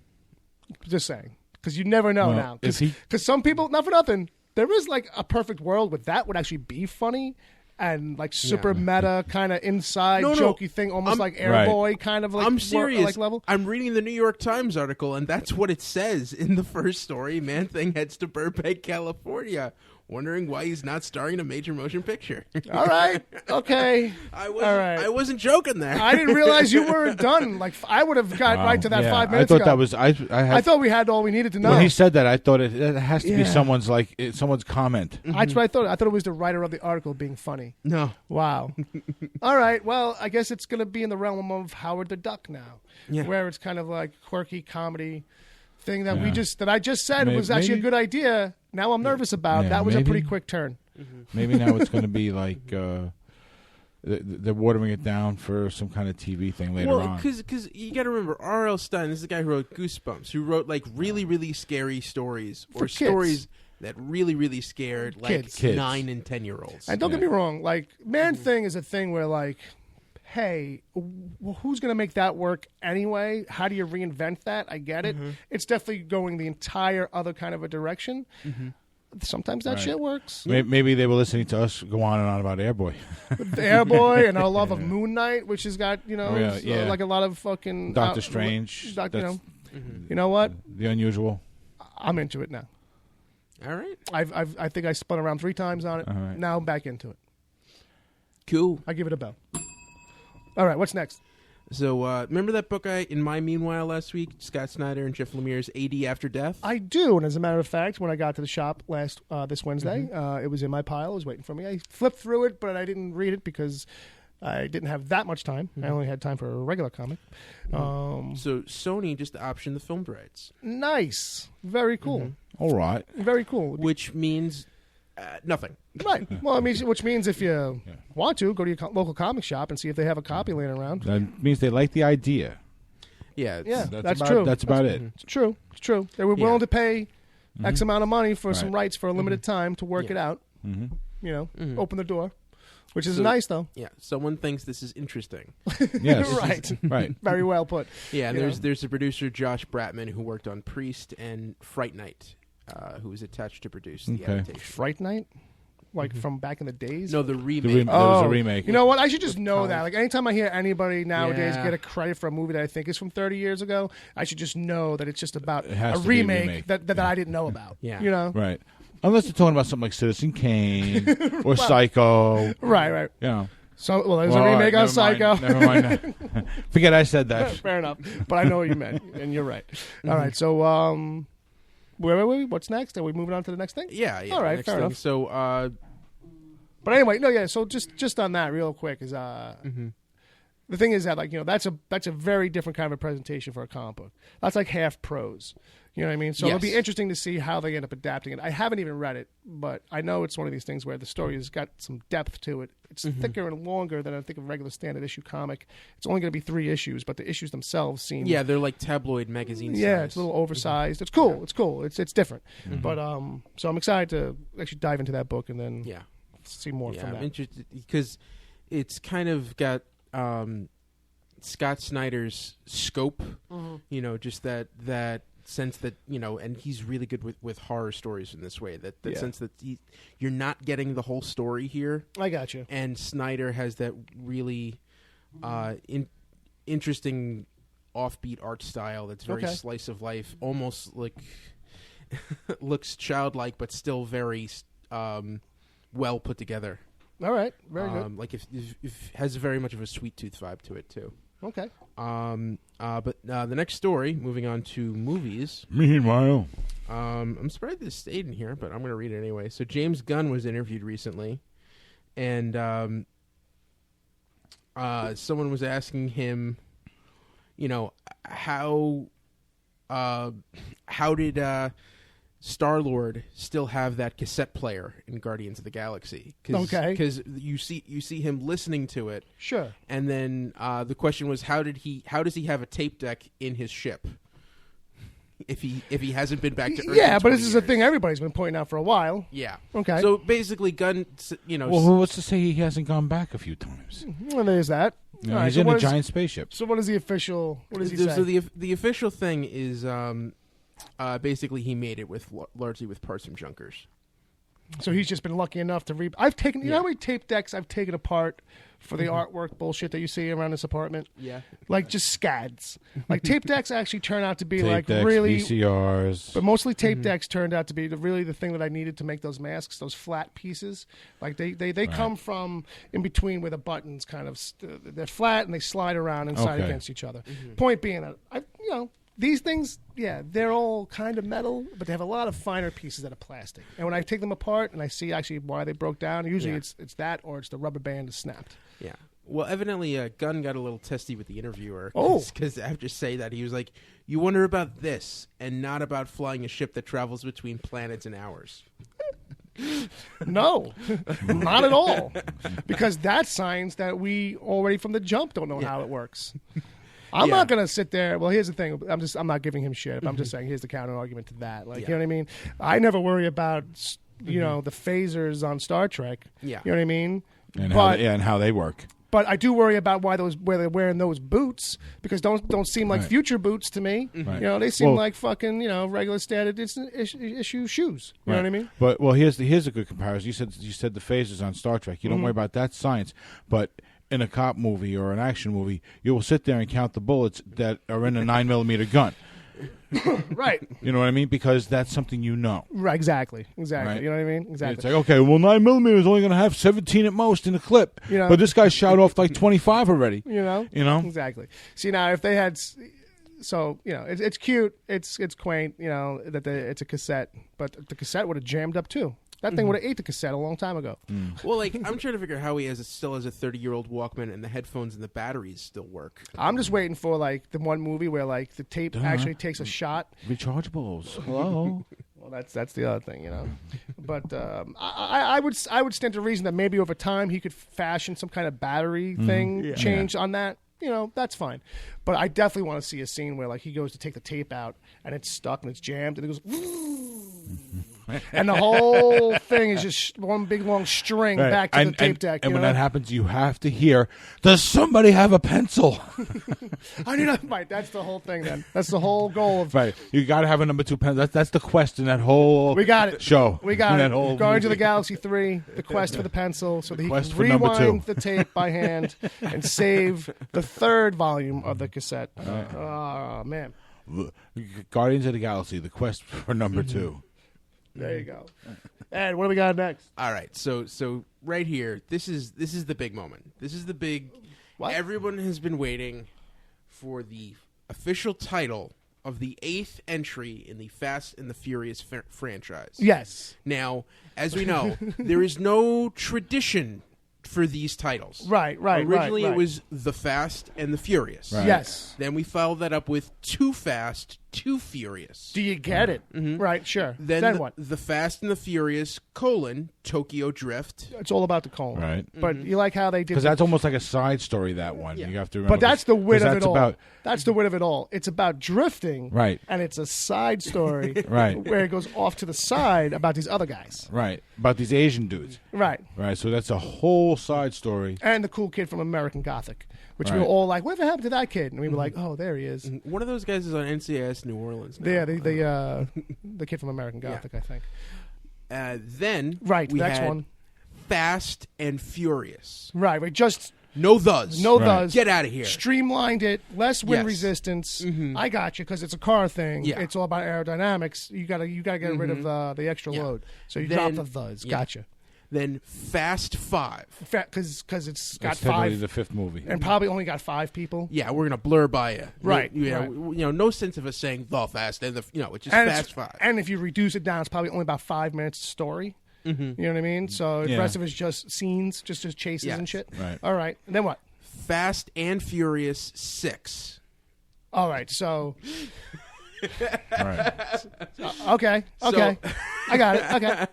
Just saying. Because you never know Well, now. if he- Because some people, not for nothing, there is like a perfect world where that would actually be funny and like super meta kind of inside No, jokey thing, almost like Right. Airboy kind of like I'm serious. like level. I'm reading the New York Times article, and that's what it says in the first story. Man-Thing heads to Burbank, California, wondering why he's not starring in a major motion picture. All right. Okay. I wasn't joking there. I didn't realize you weren't done. Like I would have got right to that 5 minutes I thought ago. that was I thought we had all we needed to know. when he said that. I thought it has to be Yeah. someone's comment. That's what I thought. I thought it was the writer of the article being funny. No. Wow. All right. Well, I guess it's going to be in the realm of Howard the Duck now, Yeah. where it's kind of like quirky comedy thing that Yeah. I just said was actually a Maybe- good idea. Now I'm nervous about. Yeah, That was a maybe. pretty quick turn. Maybe now it's going to be like they're watering it down for some kind of TV thing later on. Because you got to remember, R.L. Stein, this is the guy who wrote Goosebumps, who wrote like really, really scary stories For or kids. stories that really, really scared like Kids. 9 and 10-year-olds. And don't get me wrong, like Man-Thing is a thing where like, hey, who's going to make that work anyway? How do you reinvent that? I get it. It's definitely going the entire other kind of a direction. Sometimes that Right. shit works. Maybe they were listening to us go on and on about Airboy. The Airboy and our love of Moon Knight, which has got Yeah. like a lot of fucking Doctor Strange. You know what? The Unusual. I'm into it now. All right. I think I spun around 3 times on it. All right. Now I'm back into it. Cool. I give it a bell. All right, what's next? So, remember that book in my meanwhile last week, Scott Snyder and Jeff Lemire's AD After Death? I do, and as a matter of fact, when I got to the shop this Wednesday, it was in my pile. It was waiting for me. I flipped through it, but I didn't read it because I didn't have that much time. I only had time for a regular comic. So Sony just optioned the film rights. Nice. Very cool. All right. Very cool. Which means nothing. Right. Well, I mean, which means if you want to, go to your local comic shop and see if they have a copy laying around. That means they like the idea. Yeah. Yeah, that's about, true. That's about it. It's true. It's true. They were willing to pay X amount of money for some rights for a limited time to work it out. You know, open the door, which is nice, though. Yeah. Someone thinks this is interesting. Yes. Right. Right. Very well put. Yeah, and there's the producer Josh Bratman who worked on Priest and Fright Night, who was attached to produce the adaptation. Fright Night? Like from back in the days? No, the remake. There was a remake. You know what? I should just know that. Like, anytime I hear anybody nowadays Yeah. get a credit for a movie that I think is from 30 years ago, I should just know that it's just about has a to be a remake, remake. that I didn't know about. Yeah. You know? Right. Unless they're talking about something like Citizen Kane or Psycho. Right. You know. So, well, there's Well, a remake on never mind. Psycho. Never mind that. Forget I said that. Fair enough. But I know what you meant, and you're right. All right, so where are we? What's next? Are we moving on to the next thing? Yeah. All right, next fair thing. enough. So, But anyway, no, yeah. So just on that, real quick, is the thing is that, like, you know, that's a very different kind of a presentation for a comic book. That's like half prose. You know what I mean? So it'll be Yes. interesting to see how they end up adapting it. I haven't even read it, but I know it's one of these things where the story has got some depth to it. It's thicker and longer than I think of a regular standard issue comic. It's only going to be 3 issues, but the issues themselves seem they're like tabloid magazine yeah, size. it's a little oversized. It's cool. It's cool. It's different. But so I'm excited to actually dive into that book and then see more from I'm that. interested because it's kind of got Scott Snyder's scope. You know, just that sense that, you know, and he's really good with horror stories in this way. That sense that you're not getting the whole story here. I got you. And Snyder has that really interesting offbeat art style that's very slice of life, almost like looks childlike, but still very well put together. All right, very good. Like if has very much of a sweet tooth vibe to it too. Okay. But the next story, moving on to movies. Meanwhile. I'm surprised this stayed in here, but I'm going to read it anyway. So James Gunn was interviewed recently, and someone was asking him, you know, how did Star-Lord still have that cassette player in Guardians of the Galaxy? Because you see him listening to it. Sure. And then the question was, how does he have a tape deck in his ship if he hasn't been back to Earth? Yeah, in but 20 this is a years? thing everybody's been pointing out for a while. Yeah. Okay. So basically, Gunn, you know, Well, what's to say he hasn't gone back a few times? Well, there's that. You know, All right, he's so in what a is- giant spaceship. So what is the official? What does he say? so the official thing is basically he made it with largely with parts from Junkers. So he's just been lucky enough to I've taken. You know how many tape decks I've taken apart for the artwork bullshit that you see around this apartment? Yeah. Like just scads. Like tape decks actually turn out to be Tape like decks, really. VCRs. But mostly tape decks turned out to be really the thing that I needed to make those masks, those flat pieces. Like they come from in between where the buttons kind of they're flat and they slide around inside Okay. against each other. Point being that these things, they're all kind of metal, but they have a lot of finer pieces that are plastic. And when I take them apart and I see actually why they broke down, usually it's that or it's the rubber band is snapped. Yeah. Well, evidently, Gunn got a little testy with the interviewer. Oh. Because after say that, he was like, you wonder about this and not about flying a ship that travels between planets and hours. No, not at all. Because that's science that we already from the jump don't know how it works. I'm not going to sit there. Well, here's the thing. I'm not giving him shit. I'm just saying here's the counter argument to that. Like, you know what I mean? I never worry about, you know, the phasers on Star Trek. Yeah. You know what I mean? And But- how they work. But I do worry about where they're wearing those boots because don't seem like Right. future boots to me. Right. You know, they seem Well- like fucking regular standard issue shoes. You know what I mean? But here's a good comparison. You said the phasers on Star Trek. You don't worry about that science, but in a cop movie or an action movie, you will sit there and count the bullets that are in a 9mm gun. Right. You know what I mean? Because that's something you know. Right. Exactly. Right. You know what I mean? Exactly. It's like, okay, well, 9mm is only going to have 17 at most in a clip. You know? But this guy shot off like 25 already. You know? Exactly. See, now, if they had... So, it's cute. It's quaint, that it's a cassette. But the cassette would have jammed up, too. That thing would have ate the cassette a long time ago. Well, I'm trying to figure out how he still has a 30-year-old Walkman and the headphones and the batteries still work. I'm just waiting for, the one movie where, the tape actually takes a shot. Rechargeables. Hello. Well, that's the other thing, But I would stand to reason that maybe over time he could fashion some kind of battery thing change on that. That's fine. But I definitely want to see a scene where, he goes to take the tape out and it's stuck and it's jammed and it goes... and the whole thing is just one big long string back to the tape deck. And when that happens, you have to hear, does somebody have a pencil? I need a... Right, that's the whole thing then. That's the whole goal of... Right. You got to have a number 2 pencil. That's the quest in that whole We got it. show. We got that it. whole Guardians of movie. the Galaxy 3, the quest for the pencil, so that he Quest can for number rewind 2. the tape by hand and save the 3rd volume of the cassette. Oh, man. Guardians of the Galaxy, the quest for number 2. There you go. And what do we got next? All right, so right here, this is the big moment. This is the big. What? Everyone has been waiting for the official title of the 8th entry in the Fast and the Furious franchise. Yes. Now, as we know, there is no tradition for these titles. Right. Originally, it was The Fast and the Furious. Right. Yes. Then we followed that up with Too Fast, Too Furious. Do you get it? Right, sure. Then what? The Fast and the Furious, Tokyo Drift. It's all about the colon. Right. But you like how they did... Because that's almost like a side story, that one. Yeah. You have to remember. But that's the wit of it that's all. about- That's the wit of it all. It's about drifting. Right. And it's a side story Right. where it goes off to the side about these other guys. Right. About these Asian dudes. Right. Right. So that's a whole side story. And the cool kid from American Gothic, which we Right. were all like, whatever happened to that kid? And we were like, oh, there he is. One of those guys is on NCIS New Orleans now. Yeah, the kid from American Gothic, I think. Then Right, we next had one. Fast and Furious. Right, we just No thus. no Right. does. Get out of here. Streamlined it, less wind Yes. resistance. I got you because it's a car thing. Yeah. It's all about aerodynamics. You gotta get rid of the extra Yeah. load. So you Then- drop the thus. yeah. Gotcha. Then Fast 5. Because it's got That's technically 5 the 5th movie. and probably only got 5 people. Yeah, we're gonna blur by you. Right, Right. right. No sense of us saying the Fast and the. It's just And Fast 5. And if you reduce it down, it's probably only about 5 minutes story. You know what I mean? So the Yeah. rest of it's just scenes, just chases Yes. and shit. Right. All right. And then what? Fast and Furious 6. All right. So Right. okay. I got it. Okay.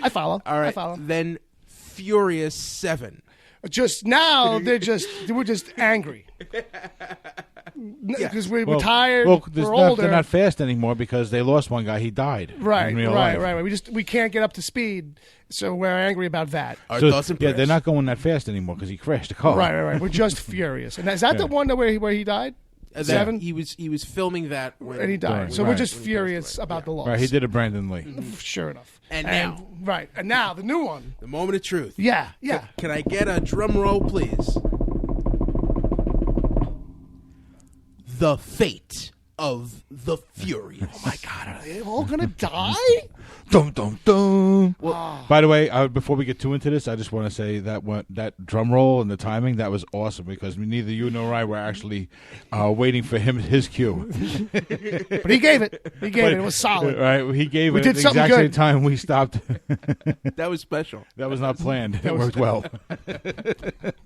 I follow. All right. I follow. Then Furious 7. Just now, we're just angry because we're tired. Well, we're older. they're not fast anymore because they lost one guy. He died. Right, in real life. right. We can't get up to speed, so we're angry about that. Our So, thoughts and yeah, prayers. they're not going that fast anymore because he crashed the car. Right. We're just furious. And is that the one where he died? That 7? He was filming that when And he died. Right, So we're right. just furious about the loss. Right, he did a Brandon Lee. Sure enough. And now. Right. And now the new one. The moment of truth. Yeah. Can I get a drum roll, please? The fate of the Furious. Oh my God! Are they all gonna die? Dum dum dum. By the way, before we get too into this, I just want to say that drum roll and the timing, that was awesome because neither you nor I were actually waiting for his cue. But he gave it. It was solid. Right, he gave We it did at the something exact same good. time we stopped. That was special. That was not planned. It worked well.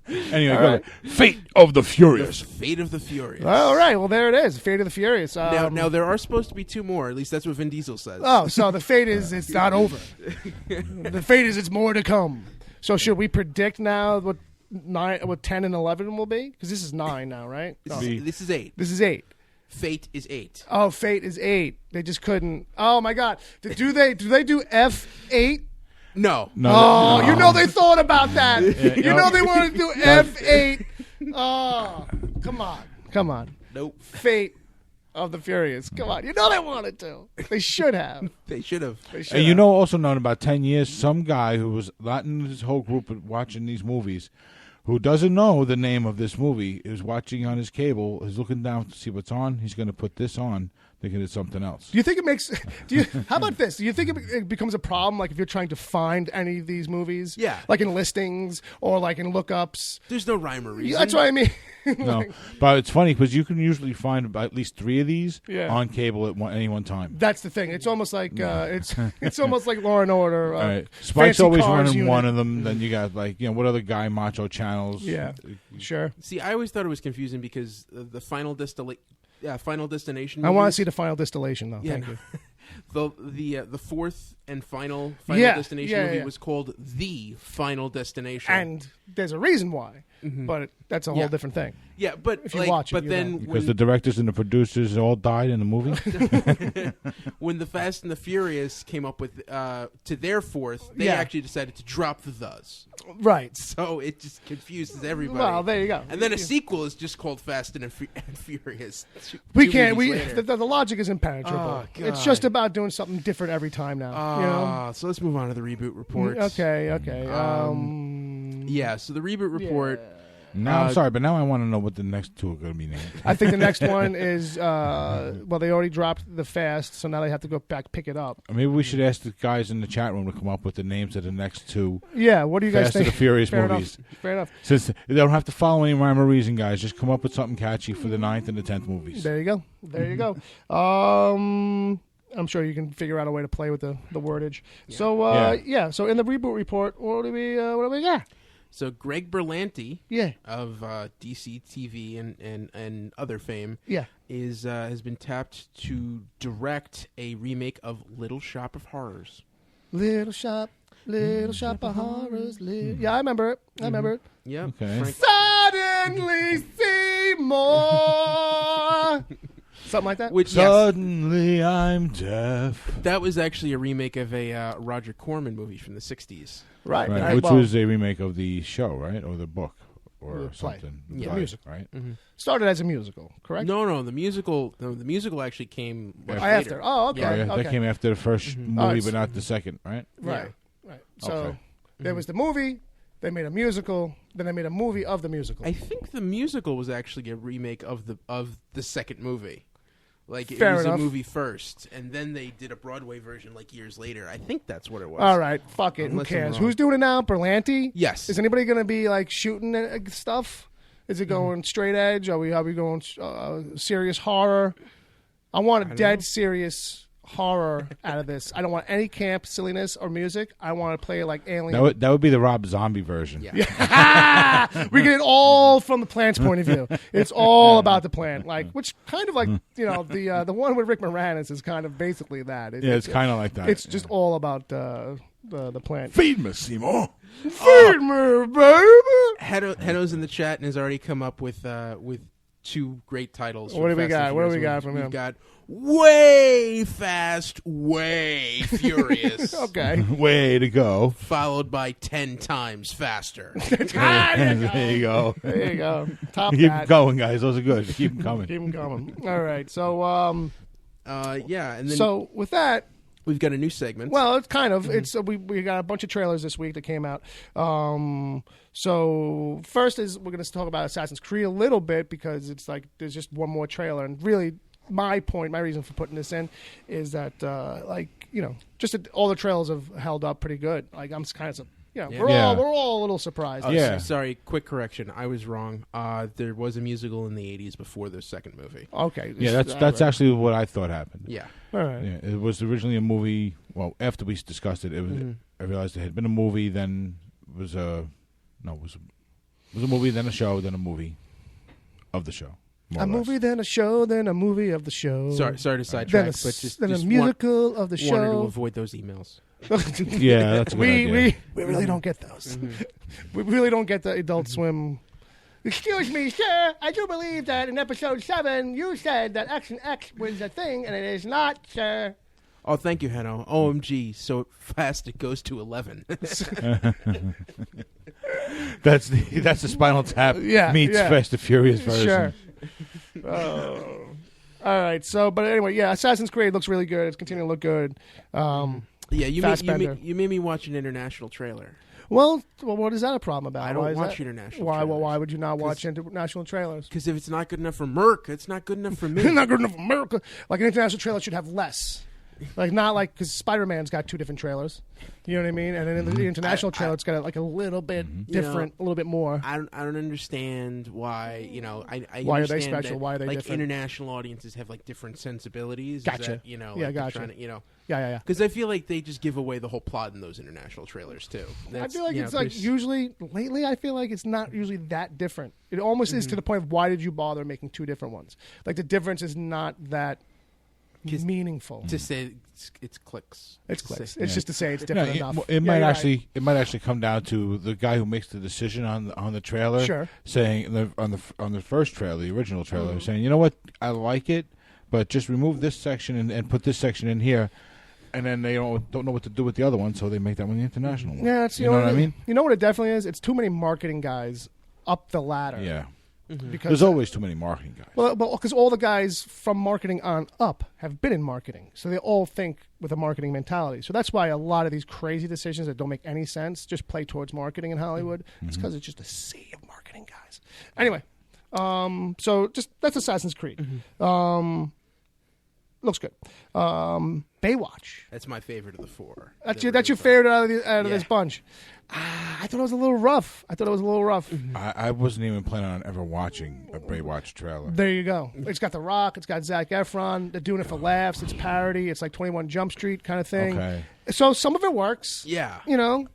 Anyway, go ahead. Fate of the Furious. Fate of the Furious. All right. Well, there it is. Fate of the Furious. Now there are supposed to be 2 more. At least that's what Vin Diesel says. Oh, so the fate is it's not over. The fate is it's more to come. So should we predict now what 10 and 11 will be? Because this is 9 now, right? This, Oh, this is 8. this is 8. Fate is 8. Oh, fate is 8. They just couldn't. Oh my God. Do they do F8? No. Oh, no. you know they thought about that. You no. know they wanted to do F8. Oh, come on. Nope. Fate of the Furious. Come on. You know they wanted to. They should have. They should have. And you know, also known about 10 years, some guy who was not in his whole group of watching these movies, who doesn't know the name of this movie, is watching on his cable, is looking down to see what's on. He's going to put this on thinking it's something else. Do you think it makes? How about this? Do you think it becomes a problem, like if you're trying to find any of these movies? Yeah. Like in listings or like in lookups. There's no rhyme or reason. That's what I mean. No, but it's funny because you can usually find about at least 3 of these Yeah. on cable at any one time. That's the thing. It's almost like it's almost like Law and Order. All right. Spike's Fancy always Cars running unit. one of them. Then you got what other guy? Macho Channels. Yeah. Sure. See, I always thought it was confusing because the Final Destination. I want to movies- see the Final Distillation, though. Yeah. Thank you. The fourth and final Yeah, Destination yeah, movie yeah. was called The Final Destination. And there's a reason why, but that's a whole Yeah. different thing. yeah, but if you like, watch it, but you then know. Because the directors and the producers all died in the movie. when the Fast and the Furious came up with to their fourth, they Yeah. actually decided to drop the thes. Right. So it just confuses everybody. Well, there you go. And then a sequel is just called Fast and Furious. We Two can't. movies We later. the logic is impenetrable. Oh, It's God. just about doing something different every time now. You know. So let's move on to the reboot report. Okay. Yeah, so the reboot report. Now I'm sorry, but now I want to know what the next 2 are going to be named. I think the next one is well, they already dropped the Fast, so now they have to go back pick it up. Maybe we should ask the guys in the chat room to come up with the names of the next 2 Yeah. What do you guys Fast think? and the Furious Fair movies. enough. Fair enough. Since they don't have to follow any rhyme or reason, guys, just come up with something catchy for the 9th and the 10th movies. There you go. There you go. I'm sure you can figure out a way to play with the wordage. Yeah. So So in the reboot report, what do we got? So Greg Berlanti Yeah. of DC TV and other fame Yeah. has been tapped to direct a remake of Little Shop of Horrors. Little shop of horrors. Yeah, I remember it. I remember it. Yeah. Okay. Suddenly see more. Something like that. Which yes, Suddenly I'm deaf. that was actually a remake of a Roger Corman movie from the 60s. Right. Right, which well, was a remake of the show, right? Or the book. Or The play. something. Yeah. Play, Music. Right? started as a musical, correct? No, the musical actually came much After. later. Oh, okay. Oh, yeah, okay. that came after the first movie, Oh, but not the second, right? Right. Right. So Okay. there was the movie. They made a musical. Then they made a movie of the musical. I think the musical was actually a remake of the second movie. Like it Fair was enough. a movie first, and then they did a Broadway version like years later. I think that's what it was. All right, fuck it. Unless Who I'm cares? wrong. Who's doing it now? Berlanti? Yes. Is anybody going to be like shooting stuff? Is Mm-hmm. it going straight edge? Are we going serious horror? I want a dead serious horror out of this. I don't want any camp silliness or music. I want to play it like Alien. That would be the Rob Zombie version. Yeah. We get it all from the plant's point of view. It's all about the plant, which kind of like the one with Rick Moranis is kind of basically that. Yeah, it's kind of like that. It's just all about the plant. Feed me, Seymour. Feed me, baby. Heno's in the chat and has already come up with two great titles. What for do we Fast got? and What do we Furious got movies. from We've him? got Way Fast, Way Furious. Okay. Way to go. Followed by 10 times faster. There you go. There you go. Top Keep them that. going, guys. Those are good. Keep them coming. Keep them coming. All right. So Yeah, and then so with that, we've got a new segment. well, it's kind of it's we got a bunch of trailers this week that came out. So first is we're going to talk about Assassin's Creed a little bit because it's like there's just one more trailer, and really my reason for putting this in is that just that all the trailers have held up pretty good. Like I'm kind of we're all a little surprised. Yeah. Sorry, quick correction. I was wrong. There was a musical in the 80s before the second movie. Okay. Yeah, that's actually what I thought happened. Yeah. all right. Yeah, it was originally a movie. Well, after we discussed it, I realized it had been a movie. Then it was a movie, then a show, then a movie of the show. A movie, then a show, then a movie of the show. Sorry to Then sidetrack, a, but just then a just musical of the wanted to show. avoid those emails. Yeah, that's a good idea. We really don't get those. We really don't get the Adult Swim. Excuse me, sir. I do believe that in episode 7 you said that Action X was a thing, and it is not, sir. Oh, thank you, Heno. OMG, so fast it goes to 11. That's the Spinal Tap meets yeah. Fast and Furious version. Sure. Oh. All right. So, but anyway, yeah, Assassin's Creed looks really good. It's continuing to look good. Yeah, you Fassbender. made me watch an international trailer. Well, what is that a problem about? I don't Why is watch that? international Why? trailers. Why would you not watch international trailers? Because if it's not good enough for Merc, it's not good enough for me. Not good enough for America. Like an international trailer should have less. Like not like because Spider-Man's got 2 different trailers. You know what I mean? And then in the international trailer, it's got like a little bit different, a little bit more. I don't understand why. I Why are they understand special? that, Why are they like different? International audiences have like different sensibilities. Gotcha. That, Yeah, like, they're gotcha. trying to, Yeah. Because I feel like they just give away the whole plot in those international trailers too. I feel like it's like usually lately. I feel like it's not usually that different. It almost is to the point of why did you bother making 2 different ones? Like the difference is not that meaningful. to say it's clicks. It's To clicks. say- It's just to say it's different enough. It might you're actually it might actually come down to the guy who makes the decision on the trailer. Sure. Saying on the first trailer, the original trailer, saying, you know what, I like it, but just remove this section and put this section in here. And then they don't know what to do with the other one, so they make that one the international one. Yeah, it's, you know what I mean? You know what it definitely is? It's too many marketing guys up the ladder. Yeah. Because There's always too many marketing guys. Well, because all the guys from marketing on up have been in marketing, so they all think with a marketing mentality. So that's why a lot of these crazy decisions that don't make any sense just play towards marketing in Hollywood. It's because it's just a sea of marketing guys. Anyway, so just that's Assassin's Creed. Looks good. Baywatch. That's my favorite of the 4. That's your favorite out of this bunch. I thought it was a little rough. I wasn't even planning on ever watching a Baywatch trailer. There you go. It's got The Rock. It's got Zac Efron. They're doing it for laughs. It's parody. It's like 21 Jump Street kind of thing. Okay. So some of it works. Yeah. You know,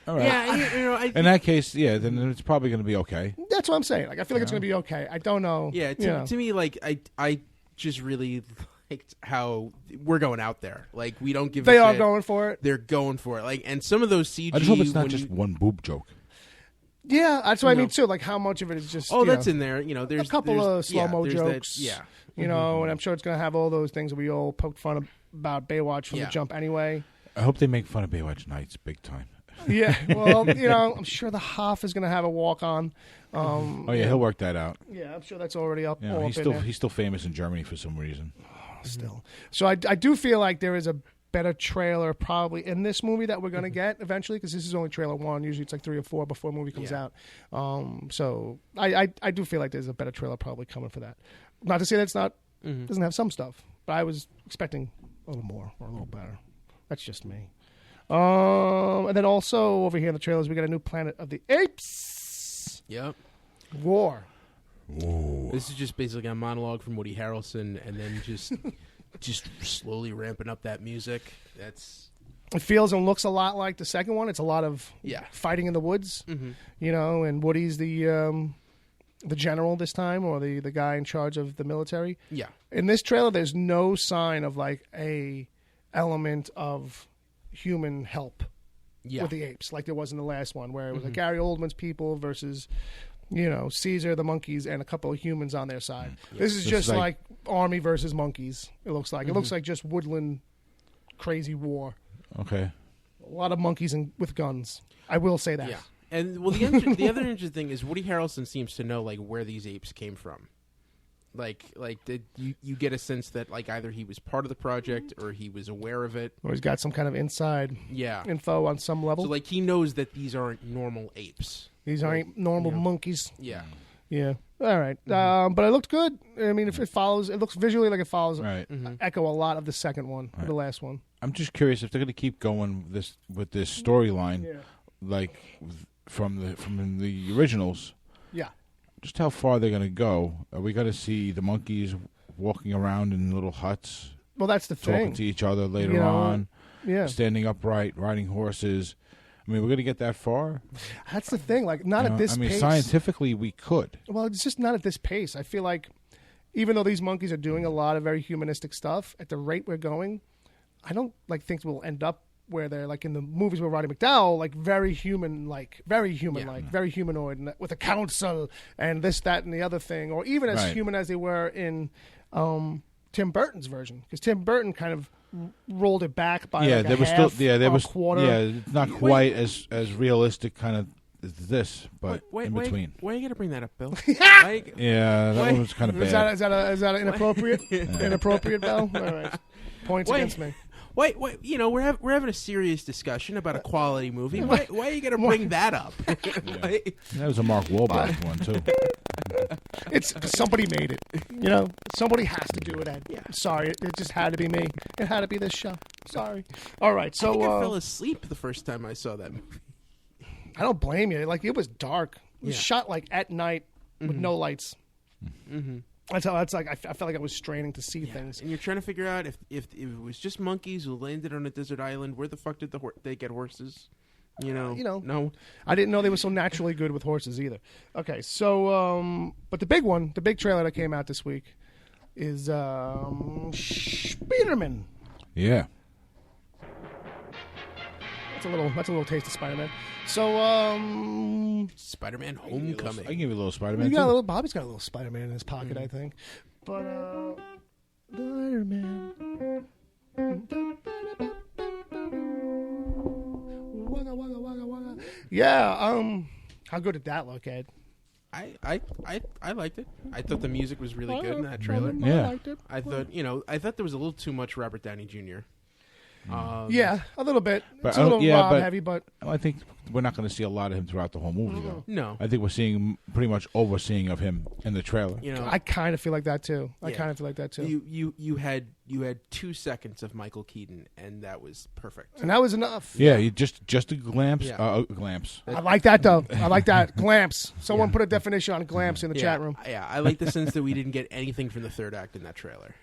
All right. Yeah. I In that case, yeah, then it's probably going to be okay. that's what I'm saying. Like I feel like it's going to be okay. I don't know. Yeah, to me, like I just really liked how we're going out there. Like we don't give. They a are shit. going for it. They're going for it. Like, and some of those CG. I just hope it's not when just you- one boob joke. Yeah, that's what I No. mean too. Like how much of it is just Oh, that's in there. There's a couple of slow mo there's that- jokes. yeah. You know, and I'm sure it's going to have all those things that we all poked fun about Baywatch from the Yeah. jump anyway. I hope they make fun of Baywatch Nights big time. Yeah, well, I'm sure the Hoff is going to have a walk on. Oh yeah, he'll work that out. Yeah, I'm sure that's already up. Yeah, all he's up still in there. he's still famous in Germany for some reason. Still. So I do feel like there is a better trailer probably in this movie that we're going to get eventually because this is only trailer 1. Usually it's like 3 or 4 before a movie comes Yeah. out. So I do feel like there's a better trailer probably coming for that. Not to say that's not doesn't have some stuff, but I was expecting a little more or a little better. That's just me. And then also over here in the trailers we got a new Planet of the Apes Yep. War. This is just basically a monologue from Woody Harrelson, and then just slowly ramping up that music. That's It feels and looks a lot like the second one. It's a lot of Yeah. fighting in the woods, and Woody's the general this time, or the guy in charge of the military. yeah. In this trailer, there's no sign of like a element of human help Yeah. with the apes, like there was in the last one, where it was like Gary Oldman's people versus, Caesar, the monkeys, and a couple of humans on their side. This is This just is like army versus monkeys. It looks like. It looks like just woodland, crazy war. Okay. A lot of monkeys with guns. I will say that. Yeah. And well, the other interesting thing is Woody Harrelson seems to know like where these apes came from. You get a sense that like either he was part of the project or he was aware of it. Or he's got some kind of inside Yeah. info on some level. So like he knows that these aren't normal apes. These aren't normal monkeys. Yeah. Yeah. All right. But it looked good. I mean, if it follows, it looks visually like it follows, Right. echo a lot of the second one, the last one. I'm just curious if they're going to keep going with this storyline, like from the originals. Yeah. Just how far they're going to go. Are we going to see the monkeys walking around in little huts, Well, that's the talking thing. to each other later You know, on, Yeah. standing upright, riding horses? I mean, we're going to get that far. That's the thing. Like, not You at know, this I mean, pace. scientifically, we could. Well, it's just not at this pace. I feel like even though these monkeys are doing a lot of very humanistic stuff, at the rate we're going, I don't think we'll end up where they're like in the movies with Roddy McDowell, like very human-like, very humanoid, and with a council and this, that, and the other thing, or even as Right. human as they were in Tim Burton's version, because Tim Burton kind of rolled it back by like there a was half still there or was a quarter. it's not quite as realistic kind of as this, but in between. Why you got to bring that up, Bill? Yeah, that one was kind of Is bad. that an inappropriate inappropriate Bell? All right, points Why- against me. Wait, we're having a serious discussion about a quality movie. Why are you going to bring that up? That was a Mark Wahlberg one too. It's somebody made it. Somebody has to do it. Ed. Yeah. Sorry, it just had to be me. It had to be this show. Sorry. All right, so I think I fell asleep the first time I saw that movie. I don't blame you. Like, it was dark. It was shot like at night with no lights. Mm-hmm. That's like I felt like I was straining to see things. And you're trying to figure out if it was just monkeys who landed on a desert island, where the fuck did they get horses? No. I didn't know they were so naturally good with horses either. Okay, so but the big trailer that came out this week is Spider-Man. Yeah. That's a little taste of Spider-Man. So Spider-Man Homecoming. I can give you a little Spider-Man. Bobby's got a little Spider-Man in his pocket, I think. But Spider-Man. Wugga, wugga, wugga, wugga. Yeah. How good did that look, Ed? I liked it. I thought the music was really good in that trailer. I liked it. I thought there was a little too much Robert Downey Jr. Yeah, a little bit. But, it's a little Rob but heavy, but I think we're not going to see a lot of him throughout the whole movie, though. No. I think we're seeing pretty much overseeing of him in the trailer. I kind of feel like that too. You had 2 seconds of Michael Keaton, and that was perfect. And that was enough. Yeah, just a glimpse. Yeah. Glamps. I like that though. I like that. Glamps. Someone put a definition on glamps in the chat room. Yeah, I like the sense that we didn't get anything from the third act in that trailer.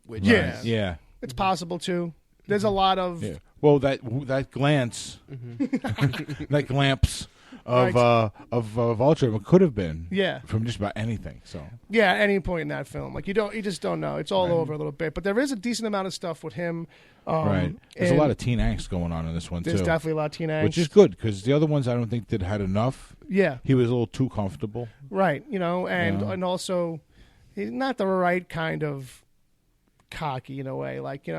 Which Yeah. It's possible too. There's a lot of Well, that glance, that glamps of Vulture could have been from just about anything. So at any point in that film, like you just don't know. It's all over a little bit, but there is a decent amount of stuff with him. Right, there's a lot of teen angst going on in this one too. There's definitely a lot of teen angst, which is good because the other ones I don't think had enough. Yeah, he was a little too comfortable. Right, and also he's not the right kind of cocky in a way, like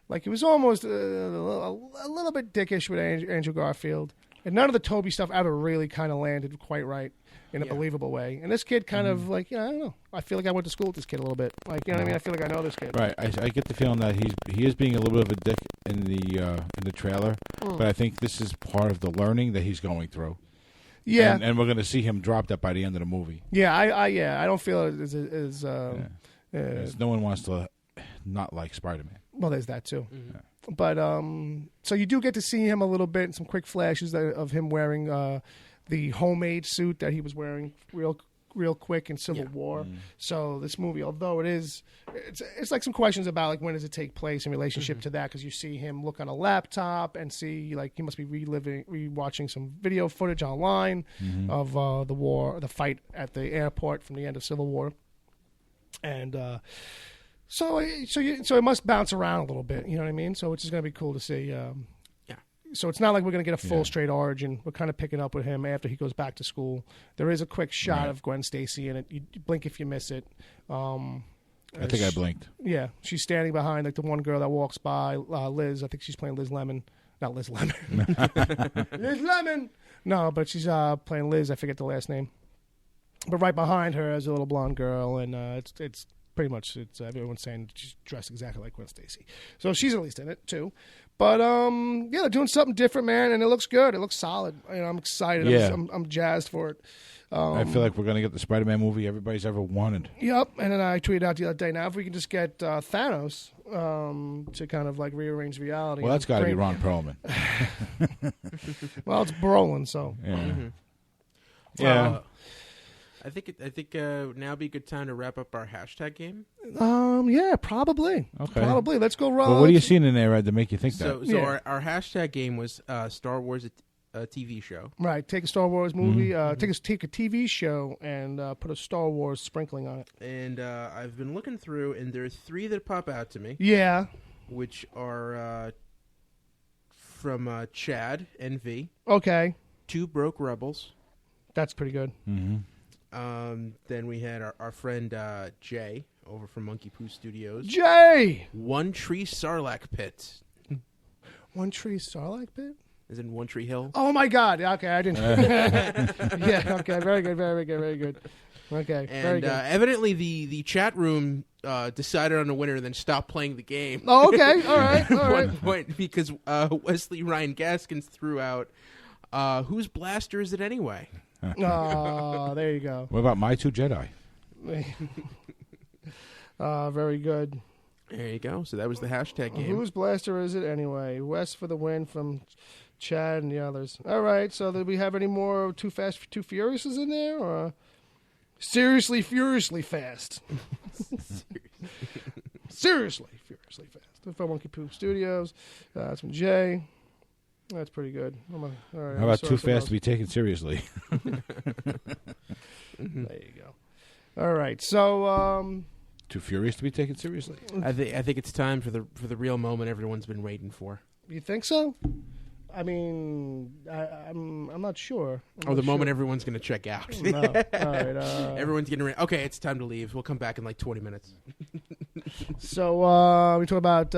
Like, he was almost a little bit dickish with Andrew Garfield. And none of the Toby stuff ever really kind of landed quite right in a believable way. And this kid kind of, like, I don't know. I feel like I went to school with this kid a little bit. Like, you know what I mean? I feel like I know this kid. Right. I get the feeling that he is being a little bit of a dick in the trailer. But I think this is part of the learning that he's going through. Yeah. And we're going to see him drop that by the end of the movie. Yeah, I don't feel it as no one wants to not like Spider-Man. Well, there's that too. Mm-hmm. But so you do get to see him a little bit, some quick flashes of him wearing the homemade suit that he was wearing real quick in Civil War. Mm. So this movie, although it's like some questions about like when does it take place in relationship to that, because you see him look on a laptop and see like he must be rewatching some video footage online of the fight at the airport from the end of Civil War, and. So it must bounce around a little bit, you know what I mean? So it's just going to be cool to see. So it's not like we're going to get a full straight origin. We're kind of picking up with him after he goes back to school. There is a quick shot of Gwen Stacy in it. You blink if you miss it. I think I blinked. Yeah, she's standing behind like the one girl that walks by, Liz. I think she's playing Liz Lemon. Not Liz Lemon. Liz Lemon! No, but she's playing Liz. I forget the last name. But right behind her is a little blonde girl, and it's pretty much everyone's saying she's dressed exactly like Gwen Stacy. So she's at least in it too. But they're doing something different, man, and it looks good. It looks solid. I'm excited. Yeah. I'm jazzed for it. I feel like we're going to get the Spider-Man movie everybody's ever wanted. Yep. And then I tweeted out the other day, now if we can just get Thanos to kind of like rearrange reality. Well, that's got to be Ron Perlman. Well, it's Brolin, so. Yeah. Mm-hmm. Yeah. I think now would be a good time to wrap up our hashtag game. Yeah, probably. Okay. Probably. Let's go, Ron. Well, what are you seeing in there, Ed, to make you think that? So our hashtag game was Star Wars a TV show. Right. Take a Star Wars movie. Take a TV show and put a Star Wars sprinkling on it. And I've been looking through, and there are 3 that pop out to me. Yeah. Which are from Chad and V. Okay. 2 Broke Rebels. That's pretty good. Mm-hmm. Then we had our friend Jay over from Monkey Poo Studios. Jay! One Tree Sarlacc Pit. One Tree Sarlacc Pit? Is in One Tree Hill. Oh my God! Okay, I didn't. Yeah. Okay. Very good. Very good. Very good. Okay. And very good. Evidently, the chat room decided on a winner and then stopped playing the game. Oh, okay. All right. All At right. one point, because Wesley Ryan Gaskins threw out, whose blaster is it anyway? Oh, there you go. What about My Two Jedi? Very good. There you go. So that was the hashtag game. Whose blaster is it anyway? West for the win from Chad and the others. All right. So did we have any more Too Fast, Too Furiouses in there? Or Seriously, Furiously Fast? Seriously, Furiously Fast. From Monkey Poop Studios. That's from Jay. That's pretty good. All right, How about Too Fast to be taken seriously? There you go. All right. So, Too Furious to be taken seriously? I think it's time for the real moment everyone's been waiting for. you think so? I mean, I'm not sure. The moment everyone's going to check out. No. All right. Everyone's getting ready. Okay, it's time to leave. We'll come back in like 20 minutes. So we talk about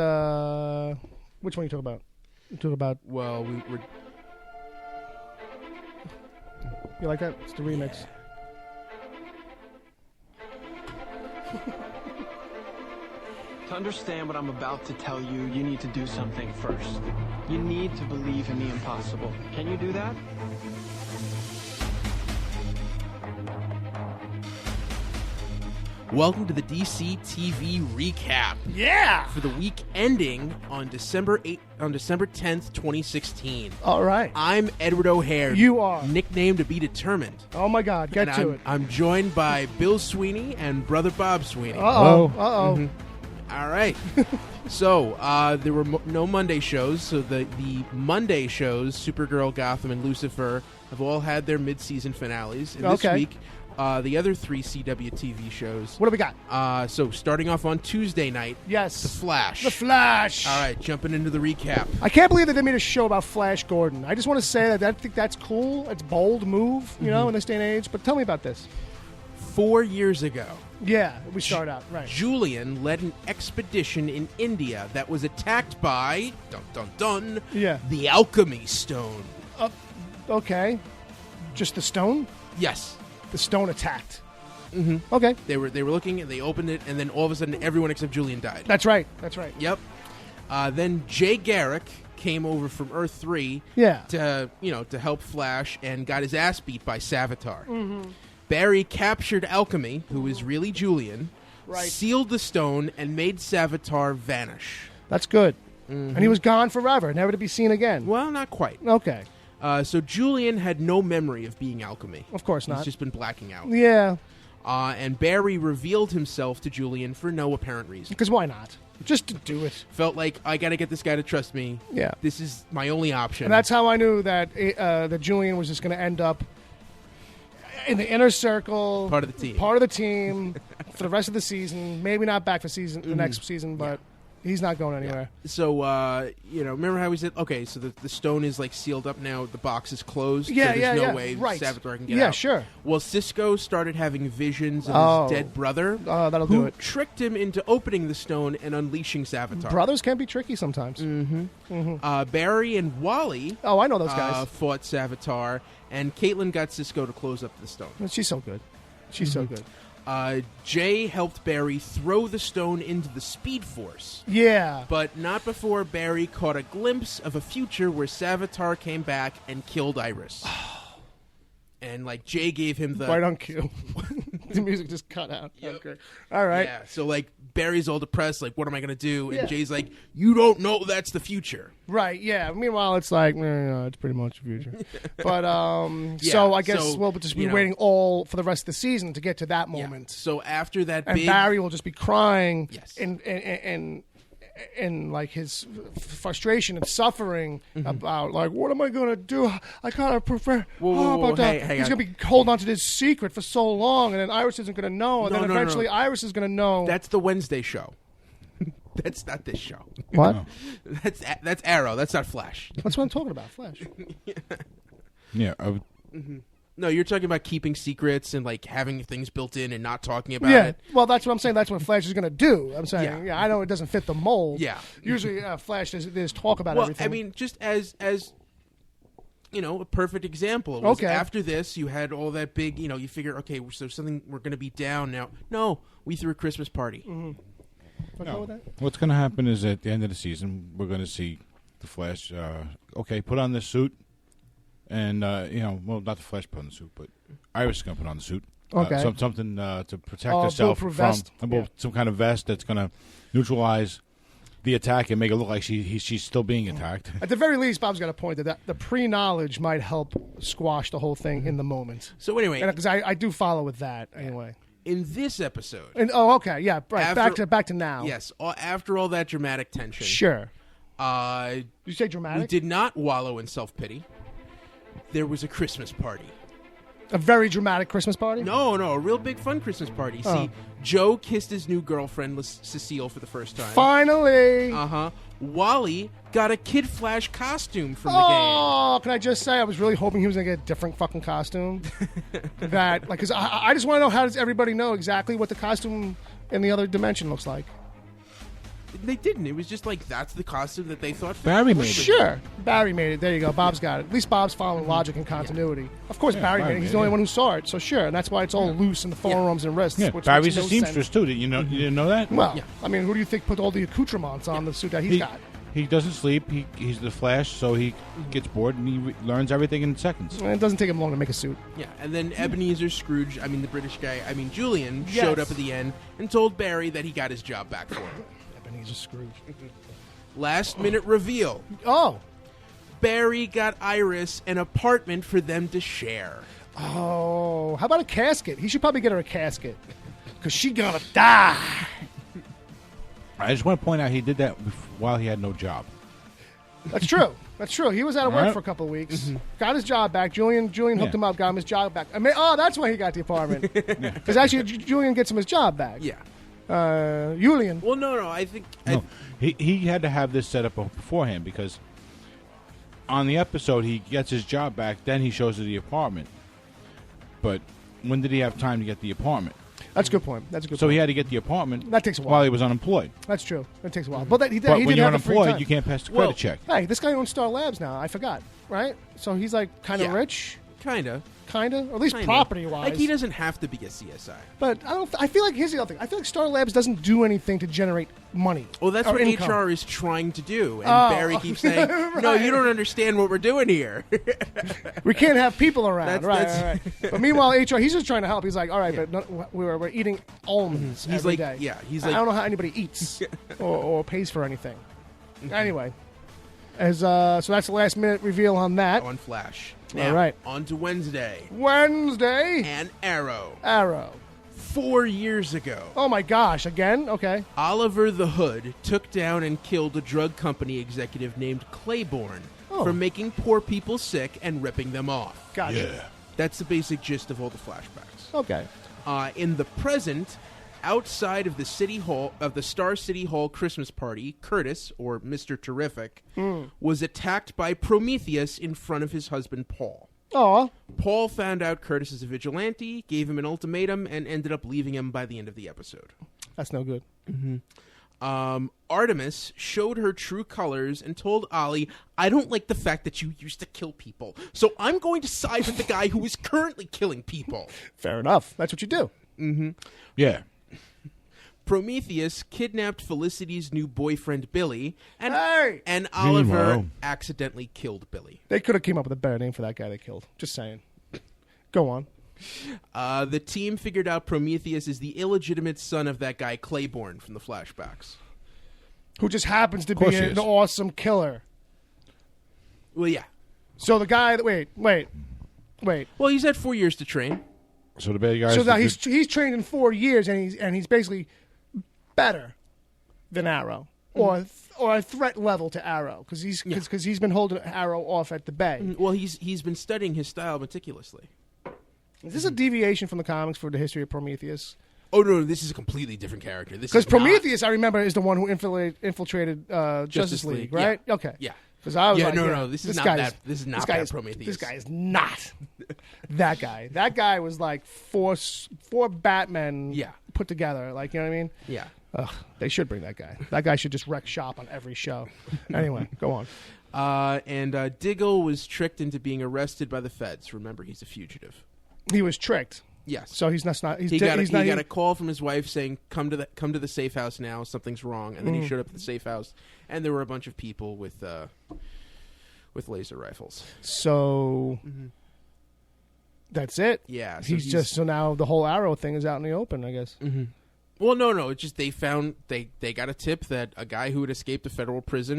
which one you talk about? You talk about. Well, we're You like that? It's the remix. To understand what I'm about to tell you, you need to do something first. You need to believe in the impossible. Can you do that? Welcome to the DC TV recap. Yeah. For the week ending on December 10th, 2016. All right. I'm Edward O'Hare. You are. Nickname to be determined. Oh my God! Get And to I'm, it. I'm joined by Bill Sweeney and brother Bob Sweeney. Uh oh. All right. So there were no Monday shows. So the Monday shows, Supergirl, Gotham, and Lucifer, have all had their mid-season finales. And this Okay. week, the other three CW TV shows. What do we got? So starting off on Tuesday night, Yes. The Flash. The Flash. All right, jumping into the recap. I can't believe that they made a show about Flash Gordon. I just want to say that I think that's cool. It's a bold move, you know, in this day and age. But tell me about this. 4 years ago, Yeah, we start out right. Julian led an expedition in India that was attacked by, dun dun dun, Yeah. the Alchemy Stone. Okay. Just the stone? Yes. The stone attacked. Mm-hmm. Okay. They were looking, and they opened it, and then all of a sudden, everyone except Julian died. That's right. That's right. Yep. Then Jay Garrick came over from Earth 3 Yeah. to help Flash and got his ass beat by Savitar. Mm-hmm. Barry captured Alchemy, who is really Julian, Right. sealed the stone, and made Savitar vanish. That's good. And he was gone forever, never to be seen again. Well, not quite. Okay. So Julian had no memory of being Alchemy. Of course He's not. just been blacking out. Yeah. And Barry revealed himself to Julian for no apparent reason. Because why not? Just to do it. Felt like, I got to get this guy to trust me. Yeah. This is my only option. And that's how I knew that that Julian was just going to end up in the inner circle, Part of the team. For the rest of the season. Maybe not back for the next season, but he's not going anywhere. So, remember how we said, okay, so the stone is like sealed up now, the box is closed, Yeah, so there's yeah, no way right. Savitar can get Yeah, out. sure. Well, Cisco started having visions of his dead brother, That'll who do it. tricked him into opening the stone and unleashing Savitar. Brothers can be tricky sometimes. Barry and Wally Oh, I know those guys. fought Savitar, and Caitlin got Cisco to close up the stone. She's so good. She's so good. Jay helped Barry throw the stone into the Speed Force. Yeah. But not before Barry caught a glimpse of a future where Savitar came back and killed Iris. And, Jay gave him the... Right on cue. The music just cut out. Yep. Okay. All right. Yeah, so, Barry's all depressed, what am I going to do? And Yeah. Jay's like, you don't know that's the future. Right, yeah. Meanwhile, it's like, no, it's pretty much the future. But, Yeah, so I guess so, we'll just be you know. waiting all for the rest of the season to get to that Yeah. moment. So after that And big... Barry will just be crying Yes. and his frustration and suffering about what am I going to do? I gotta prefer. Whoa, hang he's on. gonna be holding on to this secret for so long, and then Iris isn't gonna know, and No, then no, eventually no. Iris is gonna know. That's the Wednesday show. That's not this show. What? That's Arrow. That's not Flash. That's what I'm talking about. Flash. Yeah. No, you're talking about keeping secrets and having things built in and not talking about Yeah. it. Well, that's what I'm saying. That's what Flash is gonna do. I'm saying. Yeah. Yeah. I know it doesn't fit the mold. Yeah. Usually, Flash there's talk about Well, everything. I mean, just as a perfect example. It was Okay. After this, you had all that big, you figure, okay, so something, we're going to be down now. No, we threw a Christmas party. Go with that? What's going to happen is at the end of the season, we're going to see the Flash. Okay, put on this suit, and well, not the Flash put on the suit, but Iris is going to put on the suit. Okay. Something to protect herself bulletproof from vest. some kind of vest that's going to neutralize the attack and make it look like she's still being attacked. At the very least, Bob's got a point that the pre-knowledge might help squash the whole thing in the moment. So anyway, Because I do follow with that anyway. in this episode, And okay, yeah, right. After- back to now. yes, after all that dramatic tension, Sure. uh, You say we dramatic? did not wallow in self-pity. There was a Christmas party. A very dramatic Christmas party? No, a real big fun Christmas party. See, Joe kissed his new girlfriend, Cecile, for the first time. Finally. Wally got a Kid Flash costume from the Oh, can I just say I was really hoping he was going to get a different fucking costume. Because I just want to know, how does everybody know exactly what the costume in the other dimension looks like? game. They didn't. It was just like, that's the costume that they thought fit. Barry made it. Sure. Barry made it. There you go. Bob's got it. At least Bob's following logic and continuity. Of course, Barry made it. He's the only one who saw it. So sure. And that's why it's all loose in the forearms and wrists. Yeah, Which Barry's makes a no seamstress sense. too. You didn't know that? Well, I mean, who do you think put all the accoutrements on the suit that he's got? He doesn't sleep. He's the Flash, so he gets bored and he learns everything in seconds. It doesn't take him long to make a suit. Yeah, and then Ebenezer Scrooge, the British guy, Julian, Yes. showed up at the end and told Barry that he got his job back for him. Ebenezer Scrooge. Last minute reveal. Oh. Barry got Iris an apartment for them to share. Oh. How about a casket? He should probably get her a casket. Because she's going to die. I just want to point out he did that while he had no job. That's true. That's true. He was out of work Right. for a couple of weeks. Got his job back. Julian hooked him up, got him his job back. That's why he got the apartment. Because actually, Julian gets him his job back. Yeah. Julian. Well, no, I think... No, he had to have this set up beforehand because on the episode he gets his job back, then he shows her the apartment. But when did he have time to get the apartment? That's a good point. That's a good So point. he had to get the apartment. That takes a while. While he was unemployed. That's true. That takes a while. But he But did when you're have the free unemployed, time. you can't pass the credit Well- check. Hey, this guy owns Star Labs now. I forgot. Right? So he's like kind of Yeah. rich. Kind of. Kind of. Or at least Kinda. property-wise. Like, he doesn't have to be a CSI. But I feel like, here's the other thing. I feel like Star Labs doesn't do anything to generate money. Well, that's or what income. HR is trying to do. And Oh. Barry keeps saying, no, you don't understand what we're doing here. We can't have people around. That's- Right. But meanwhile, HR, he's just trying to help. He's like, all right, but we're eating almonds He's every like- day. yeah, he's I like- don't know how anybody eats or pays for anything. Anyway, so that's the last minute reveal on that. On Flash. All Now, right. on to Wednesday. Wednesday, And Arrow. Arrow. 4 years ago, Oh my gosh, again? Okay. Oliver the Hood took down and killed a drug company executive named Claiborne Oh. for making poor people sick and ripping them off. Gotcha. That's the basic gist of all the flashbacks. Okay. In the present, outside of the Star City Hall Christmas party, Curtis, or Mr. Terrific, was attacked by Prometheus in front of his husband Paul. Oh, Paul found out Curtis is a vigilante, gave him an ultimatum, and ended up leaving him by the end of the episode. that's no good. Artemis showed her true colors and told Ollie, I don't like the fact that you used to kill people, so I'm going to side with the guy who is currently killing people. Fair enough. That's what you do. Yeah. Prometheus kidnapped Felicity's new boyfriend, Billy, and, Hey! and Oliver Meanwhile- accidentally killed Billy. They could have came up with a better name for that guy they killed. Just saying. Go on. The team figured out Prometheus is the illegitimate son of that guy Claiborne from the flashbacks. Who just happens to be course he an is. awesome killer. Well, yeah. So the guy that wait. Well, he's had 4 years to train. So the bad guys. So now he's trained in 4 years and he's basically better than Arrow or a threat level to Arrow because he's been holding Arrow off at the bay. Well, he's been studying his style meticulously. Is this a deviation from the comics for the history of Prometheus? Oh no, this is a completely different character. This Because is not- Prometheus, I remember, is the one who infiltrated Justice League, right? Yeah. Okay. Yeah. Because I was Yeah, like, no, this is not guy that- this is not this guy that Prometheus. This guy is not that guy. That guy was like four Batmen Yeah. put together. Like, you know what I mean? Yeah. Ugh, they should bring that guy. That guy should just wreck shop on every show. Anyway, go on. And Diggle was tricked into being arrested by the feds. Remember, he's a fugitive. He was tricked. Yes. So he's not. He got a call from his wife saying, "Come to the safe house now. Something's wrong." And then he showed up at the safe house, and there were a bunch of people with laser rifles. So that's it. Yeah. So he's just so now the whole Arrow thing is out in the open, I guess. Mm-hmm. Well, no. It's just they got a tip that a guy who had escaped a federal prison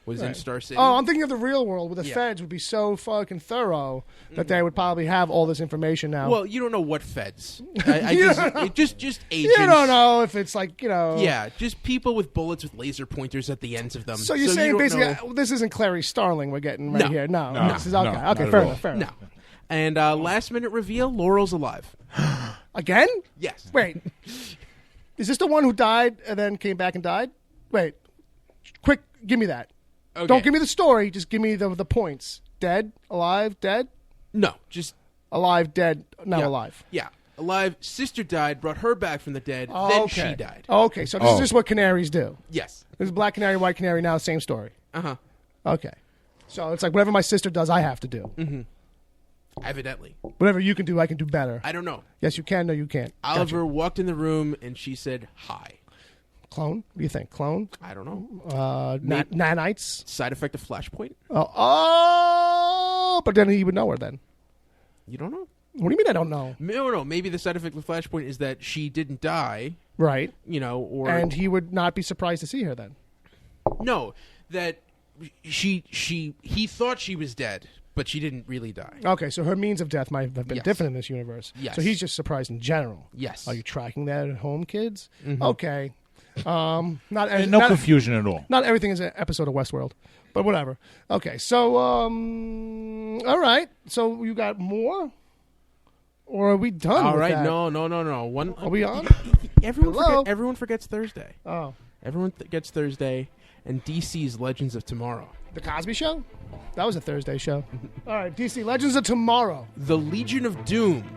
was in Star City. Oh, I'm thinking of the real world where the feds would be so fucking thorough that they would probably have all this information now. Well, you don't know what feds. I guess just agents. You don't know if it's like, Yeah, just people with bullets with laser pointers at the ends of them. So you're saying basically this isn't Clarice Starling we're getting right here? No. This is okay. Okay, fair enough. No. And last minute reveal: Laurel's alive. Again? Yes. Wait. Is this the one who died and then came back and died? Wait. Quick, give me that. Okay. Don't give me the story. Just give me the points. Dead? Alive? Dead? No, just... Alive, dead, not alive. Yeah. Alive. Sister died, brought her back from the dead, then she died. Okay, so this is just what canaries do. Yes. This is black canary, white canary, now same story. Uh-huh. Okay. So it's like whatever my sister does, I have to do. Mm-hmm. Evidently. Whatever you can do, I can do better. I don't know. Yes, you can. No, you can't. Oliver walked in the room and she said, "Hi." Clone? What do you think? Clone? I don't know. Nanites? Side effect of Flashpoint? But then he would know her then. You don't know? What do you mean I don't know? No. Maybe the side effect of Flashpoint is that she didn't die. Right. Or... And he would not be surprised to see her then. No, that he thought she was dead. But she didn't really die. Okay, so her means of death might have been different in this universe. Yes. So he's just surprised in general. Yes. Are you tracking that at home, kids? Mm-hmm. Okay. No confusion at all. Not everything is an episode of Westworld, but whatever. Okay, so all right. So you got more, or are we done? All with right. that? No. Are we on? Everyone forgets Thursday. Oh, everyone gets Thursday, and DC's Legends of Tomorrow. The Cosby Show? That was a Thursday show. All right, DC Legends of Tomorrow. The Legion of Doom,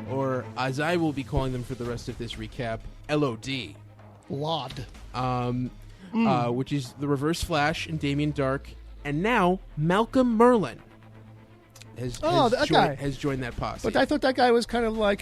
or as I will be calling them for the rest of this recap, LOD. LOD. Which is the Reverse Flash and Damien Dark, and now Malcolm Merlin has joined that posse. But I thought that guy was kind of like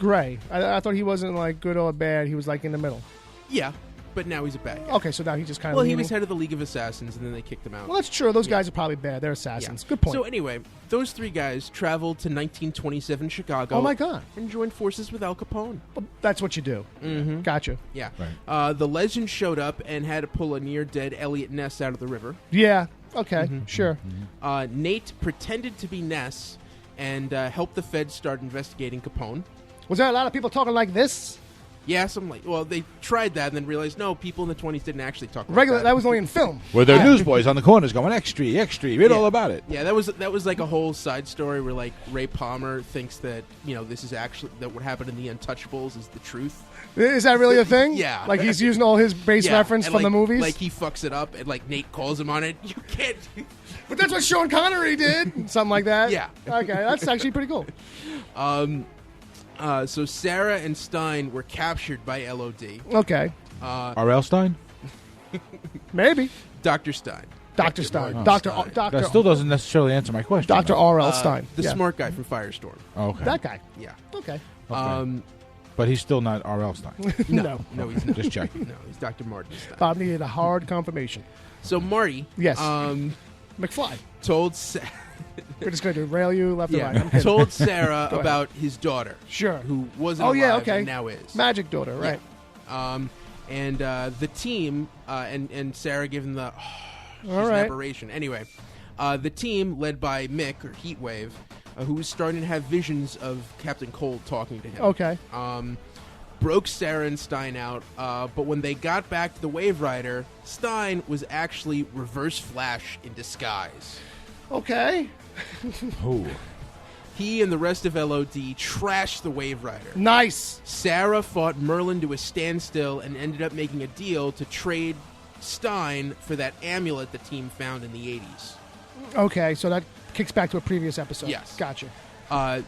gray. I thought he wasn't like good or bad. He was like in the middle. Yeah. But now he's a bad guy. Okay, so now he just kind of... Well, he was head of the League of Assassins, and then they kicked him out. Well, that's true. Those guys are probably bad. They're assassins. Yeah. Good point. So anyway, those three guys traveled to 1927 Chicago. Oh, my God. And joined forces with Al Capone. Well, that's what you do. Mm-hmm. Gotcha. Yeah. Right. The legend showed up and had to pull a near-dead Elliot Ness out of the river. Yeah. Okay. Sure. Nate pretended to be Ness and helped the feds start investigating Capone. Was there a lot of people talking like this? Yeah, they tried that and then realized, no, people in the 20s didn't actually talk like that. That was only in film. Where there are newsboys on the corners going, extra, read all about it. Yeah, that was like a whole side story where like Ray Palmer thinks that, this is actually, that what happened in The Untouchables is the truth. Is that really a thing? Yeah. Like he's using all his base reference from the movies? Like he fucks it up and like Nate calls him on it. You can't... But that's what Sean Connery did. Something like that. Yeah. Okay, that's actually pretty cool. So Sarah and Stein were captured by LOD. Okay. R.L. Stein? Maybe. Dr. Stein. Dr. Stein. Oh, Dr. Stein. Dr. That still doesn't necessarily answer my question. Dr. R.L. Stein. The smart guy from Firestorm. Oh, okay. That guy. Yeah. Okay. But he's still not R.L. Stein. No, he's not. Just checking. No, he's Dr. Martin Stein. Bob needed a hard confirmation. So Marty. Yes. McFly. Told... We're just going to derail you left and right. I'm told Sarah about his daughter. Sure. Who wasn't alive and now is. Magic daughter, right. Yeah. And the team, and Sarah given the... she's all an right. aberration. Anyway, the team led by Mick, or Heatwave, who was starting to have visions of Captain Cold talking to him. Okay. Broke Sarah and Stein out, but when they got back to the Wave Rider, Stein was actually Reverse Flash in disguise. Okay. Oh. He and the rest of LOD trashed the Wave Rider. Nice. Sarah fought Merlin to a standstill and ended up making a deal to trade Stein for that amulet the team found in the 80s. Okay, so that kicks back to a previous episode. Yes. Gotcha.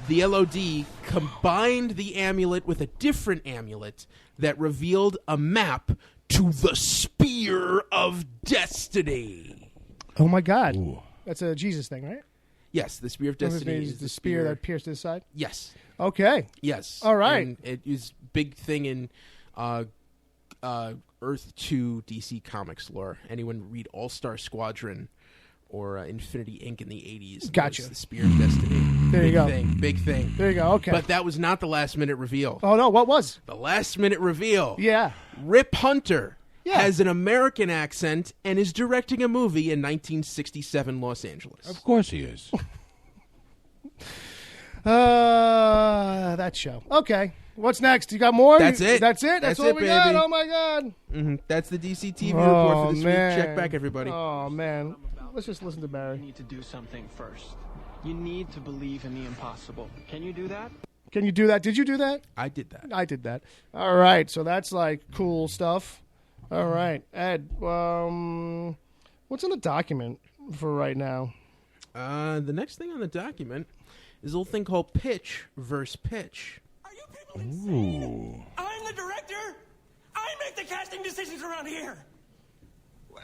The LOD combined the amulet with a different amulet that revealed a map to the Spear of Destiny. Oh my God. Ooh. That's a Jesus thing, right? Yes, the Spear of Destiny is the spear that pierced his side? Yes. Okay. Yes. All right. And it is big thing in Earth 2 DC Comics lore. Anyone read All-Star Squadron or Infinity Inc. in the 80s. Gotcha. The Spear of Destiny. There you go. Big thing. There you go. Okay. But that was not the last-minute reveal. Oh, no. What was? The last-minute reveal. Yeah. Rip Hunter Yeah. has an American accent and is directing a movie in 1967 Los Angeles. Of course he is. That show. Okay. What's next? You got more? That's it. That's it? That's all it, we got? baby. Oh, my God. Mm-hmm. That's the DC TV report for this man. week. Check back, everybody. Oh, man. Let's just listen to You Barry. need to do something first. You need to believe in the impossible. Can you do that? Can you do that? Did you do that? I did that. I did that. All right. So that's like cool stuff. All right. Ed, what's in the document for right now? The next thing on the document is a little thing called pitch versus pitch. Are you people insane? I'm the director. I make the casting decisions around here.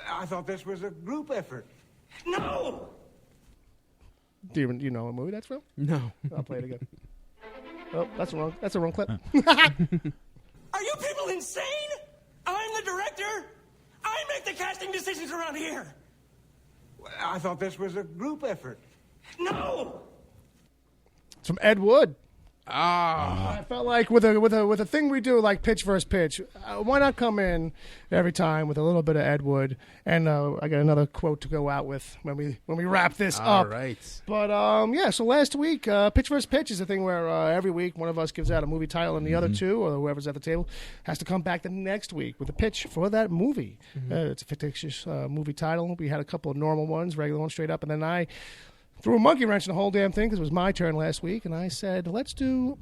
I thought this was a group effort. No! Do you know what movie that's from? No. I'll play it again. Oh, that's wrong. That's a wrong clip. Are you people insane? I'm the director. I make the casting decisions around here. I thought this was a group effort. No! It's from Ed Wood. Ah. I felt like with a thing we do like pitch versus pitch, why not come in every time with a little bit of Ed Wood? And I got another quote to go out with when we wrap this up. All right. But yeah, so last week, pitch versus pitch is a thing where every week one of us gives out a movie title, and the other two, or whoever's at the table, has to come back the next week with a pitch for that movie. It's a fictitious movie title. We had a couple of normal ones, regular ones, straight up, and then I threw a monkey wrench in the whole damn thing because it was my turn last week, and I said, let's do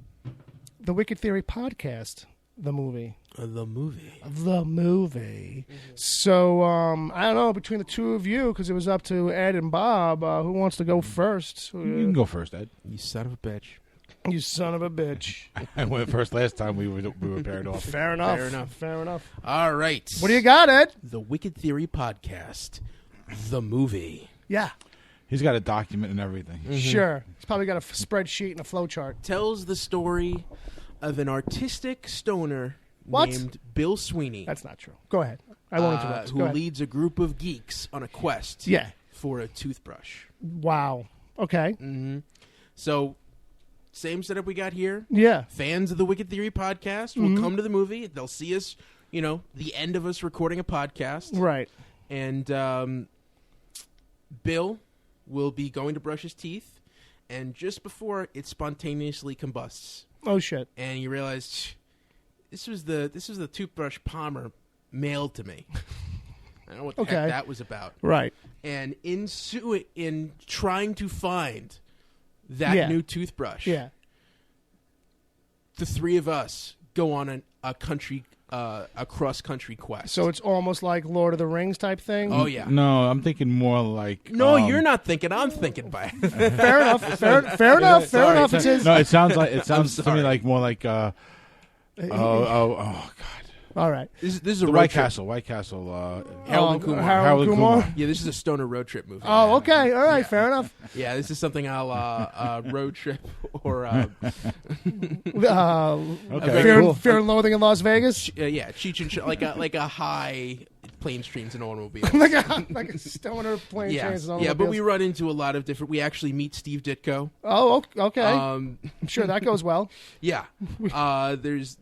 the Wicked Theory podcast, the movie. The movie. The movie. So, I don't know, between the two of you, because it was up to Ed and Bob, who wants to go first? You can go first, Ed. You son of a bitch. You son of a bitch. I went first last time. We were paired off. Fair enough. Fair enough. Fair enough. All right. What do you got, Ed? The Wicked Theory podcast, the movie. Yeah. He's got a document and everything. Sure. He's probably got a spreadsheet and a flow chart. Tells the story of an artistic stoner What? named Bill Sweeney. That's not true. Go ahead. I won't interrupt. Who Go ahead. leads a group of geeks on a quest Yeah. for a toothbrush. Wow. Okay. So, same setup we got here. Yeah. Fans of the Wicked Theory podcast will come to the movie. They'll see us, the end of us recording a podcast. Right. And Bill will be going to brush his teeth, and just before it spontaneously combusts, Oh, shit. and you realize this was the toothbrush Palmer mailed to me. I don't know what the Okay. heck that was about. Right. And in trying to find that new toothbrush, Yeah. the three of us go on a cross-country quest. So it's almost like Lord of the Rings type thing? Oh, yeah. No, I'm thinking more like. No, you're not thinking. I'm thinking by it. Fair enough. Fair enough. Fair enough. It's his. No, it sounds to me sorry. like more like. Oh God. All right. This is a The road White trip. Castle. White Castle. Harold and Kumar. Harold and Kumar. Yeah, this is a stoner road trip movie. Oh, okay. All right. Fair enough. Yeah, this is something I'll road trip or Fear and Loathing in Las Vegas? Cheech and like a high planes, trains, and automobile. like a stoner plane trains and but we automobiles. run into a lot of different. We actually meet Steve Ditko. Oh, okay. Um, I'm sure that goes well. yeah, there's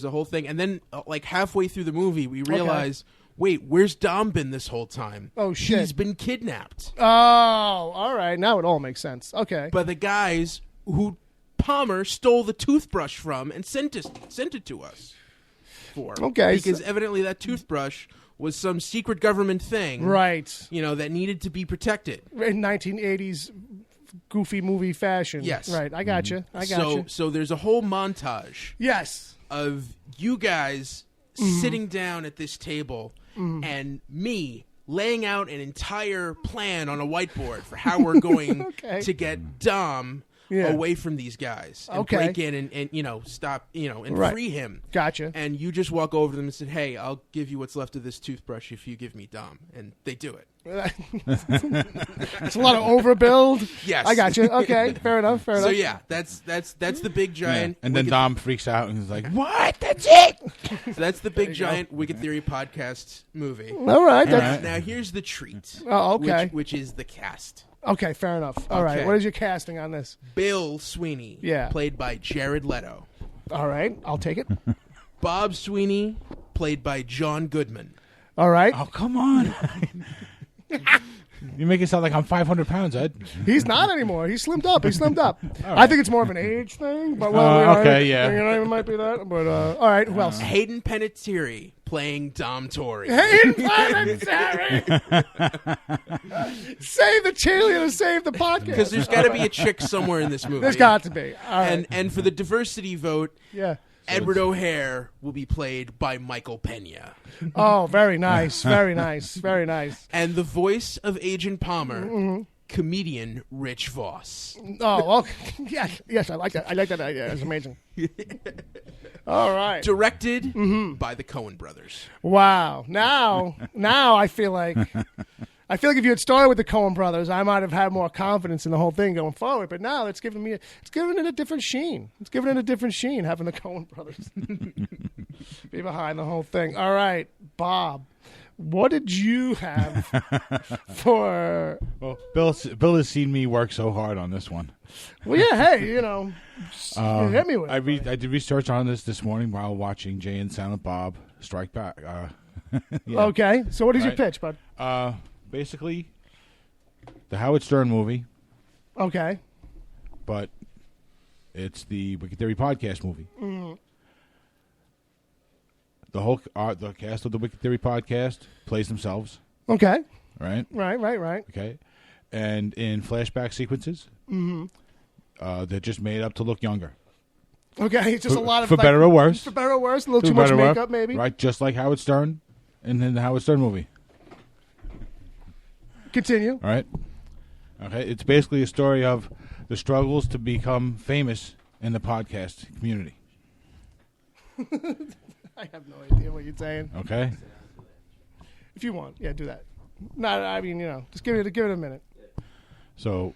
a whole thing, and then like halfway through the movie, we realize, wait, where's Dom been this whole time? Oh, shit. He's been kidnapped Oh, all right. Now it all makes sense. Okay. by the guys who Palmer stole the toothbrush from and sent it to us for. Okay, because evidently that toothbrush was some secret government thing, Right. that needed to be protected. In 1980s goofy movie fashion. Yes. Right. I got you. I got you. So there's a whole montage Yes. of you guys sitting down at this table and me laying out an entire plan on a whiteboard for how we're going Okay. to get Dom away from these guys and break in and stop, and free him. Gotcha. And you just walk over to them and say, hey, I'll give you what's left of this toothbrush if you give me Dom. And they do it. It's a lot of overbuild. Yes. I got you. Okay, fair enough. So yeah, that's the big giant. And then Dom freaks out and is like, "What? That's it." So that's the big giant Wicked Theory podcast movie. All right. Now here's the treat. Oh, okay. Which is the cast. Okay, fair enough. All right. What is your casting on this? Bill Sweeney, played by Jared Leto. All right, I'll take it. Bob Sweeney, played by John Goodman. All right. Oh, come on. You make it sound like I'm 500 pounds, Ed. He's not anymore. He's slimmed up. Right. I think it's more of an age thing. But it might be that. But all right, who else? Hayden Panettiere playing Dom Tory. Hayden Panettiere! Save the cheerleader, save the podcast. Because there's got to be a chick somewhere in this movie. There's got to be. All right. And for the diversity vote, yeah. Edward O'Hare will be played by Michael Pena. Oh, very nice. Very nice. Very nice. And the voice of Agent Palmer, comedian Rich Voss. Oh, well, yes, I like that. I like that idea. It's amazing. All right. Directed by the Coen brothers. Wow. Now I feel like if you had started with the Coen brothers, I might have had more confidence in the whole thing going forward. But now it's giving it a different sheen. It's giving it a different sheen having the Coen brothers be behind the whole thing. All right, Bob, what did you have for? Well, Bill has seen me work so hard on this one. Well, yeah. Hey, hit me with it. I did research on this morning while watching Jay and Silent Bob Strike Back. Okay, so what is your pitch, bud? Basically, the Howard Stern movie. Okay. But it's the Wicked Theory podcast movie. Mm-hmm. The whole the cast of the Wicked Theory podcast plays themselves. Okay. Right? Right. Okay. And in flashback sequences, they're just made up to look younger. Okay, it's just a lot of... For better or worse. For better or worse, a little too much makeup, maybe. Right, just like Howard Stern and then the Howard Stern movie. Continue. All right. Okay, it's basically a story of the struggles to become famous in the podcast community. I have no idea what you're saying. Okay. If you want, do that. No, I mean, just give it a minute. So.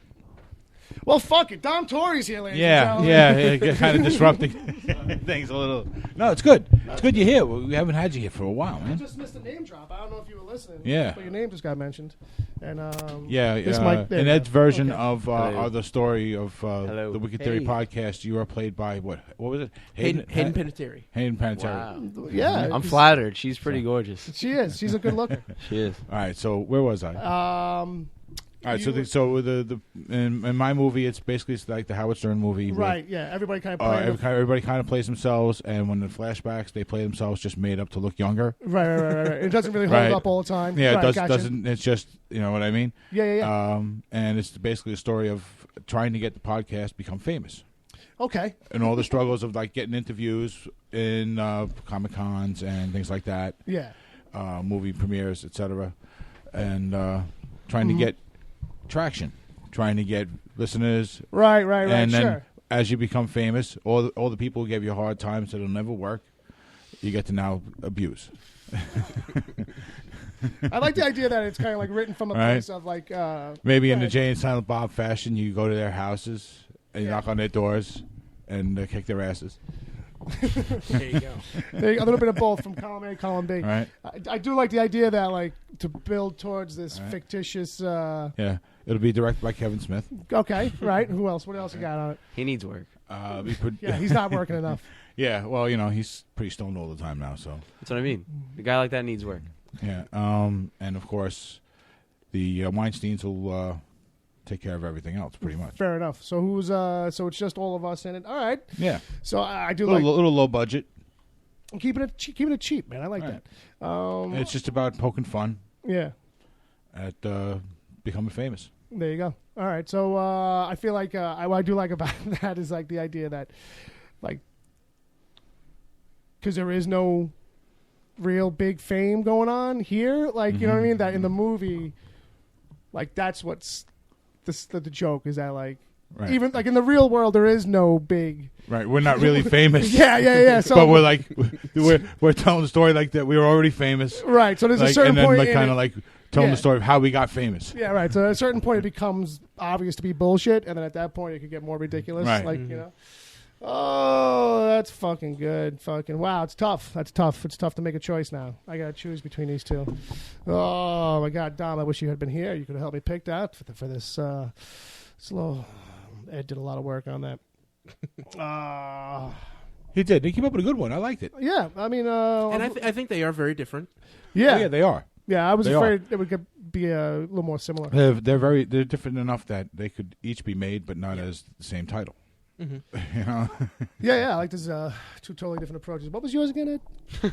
Well, fuck it. Dom Tory's here, ladies and gentlemen. Yeah, kind of disrupting things a little. No, it's good. It's good you're here. We haven't had you here for a while, man. I just missed a name drop. I don't know if you were listening. Yeah. But your name just got mentioned. And in Ed's version of the story of the Wicked Theory podcast, you are played by what was it? Hayden Panettiere. Hayden Panettiere. Wow. Yeah. I'm flattered. She's pretty gorgeous. She is. She's a good looker. She is. All right, so where was I? All right, in my movie, it's basically like the Howard Stern movie. Right, yeah. Everybody kind of everybody kind of plays themselves, and when the flashbacks, they play themselves just made up to look younger. Right. It doesn't really hold up all the time. Yeah, right, it doesn't. It's just, you know what I mean? Yeah. And it's basically a story of trying to get the podcast become famous. Okay. And all the struggles of like getting interviews in Comic-Cons and things like that. Yeah. Movie premieres, etc. And trying to get traction, trying to get listeners. Right. And then as you become famous, all the people who gave you a hard time said it'll never work, you get to now abuse. I like the idea that it's kind of like written from a place of like... maybe in the Jay and Silent Bob fashion, you go to their houses and you knock on their doors and kick their asses. There you go. A little bit of both from column A, column B. Right. I do like the idea that like to build towards this fictitious... Yeah. It'll be directed by Kevin Smith. Okay, right. Who else? What else you got on it? He needs work. He's not working enough. Yeah, well, he's pretty stoned all the time now, so. That's what I mean. A guy like that needs work. Yeah, and of course, the Weinsteins will take care of everything else, pretty much. Fair enough. So who's so it's just all of us in it. All right. Yeah. So I do a little low budget. Keeping it cheap, man. I like that. It's just about poking fun. Yeah. At becoming famous. There you go. All right. So I feel like what I do like about that is like the idea that, like, because there is no real big fame going on here. Like, you know what I mean? That in the movie, like, that's what's the joke is that, like, Right. Even like in the real world, there is no big. Right, we're not really famous. Yeah. So, but we're like, we're telling the story like that. We were already famous. Right. So there's a like, certain and then point, like kind of like telling the story of how we got famous. Yeah, right. So at a certain point, it becomes obvious to be bullshit, and then at that point, it could get more ridiculous. Right. Like oh, that's fucking good. Fucking wow, it's tough. That's tough. It's tough to make a choice now. I gotta choose between these two. Oh my God, Dom, I wish you had been here. You could have helped me pick that for this slow. Ed did a lot of work on that. He did. He came up with a good one. I liked it. Yeah, I mean, and I think they are very different. Yeah, yeah, they are. Yeah, I was afraid it would be a little more similar. They're different enough that they could each be made, but not as the same title. Mm-hmm. You know? Yeah. Like there's two totally different approaches. What was yours again, Ed?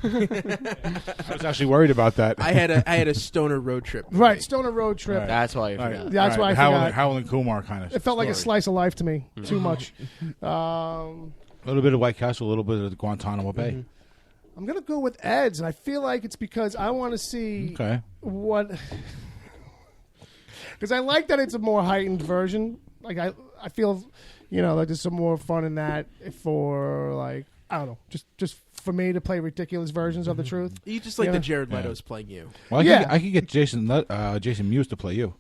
I was actually worried about that. I had a stoner road trip. Right, stoner road trip. Right. That's why I forgot. That's why I forgot. Howell and Kumar kind of. It felt like a slice of life to me. Too much. A little bit of White Castle, a little bit of Guantanamo Bay. Mm-hmm. I'm gonna go with Ed's, and I feel like it's because I want to see what. Because I like that it's a more heightened version. Like I feel, like there's some more fun in that for like I don't know, just for me to play ridiculous versions of the truth. You just like the Jared Leto's playing you. Well, I could get Jason Mewes to play you.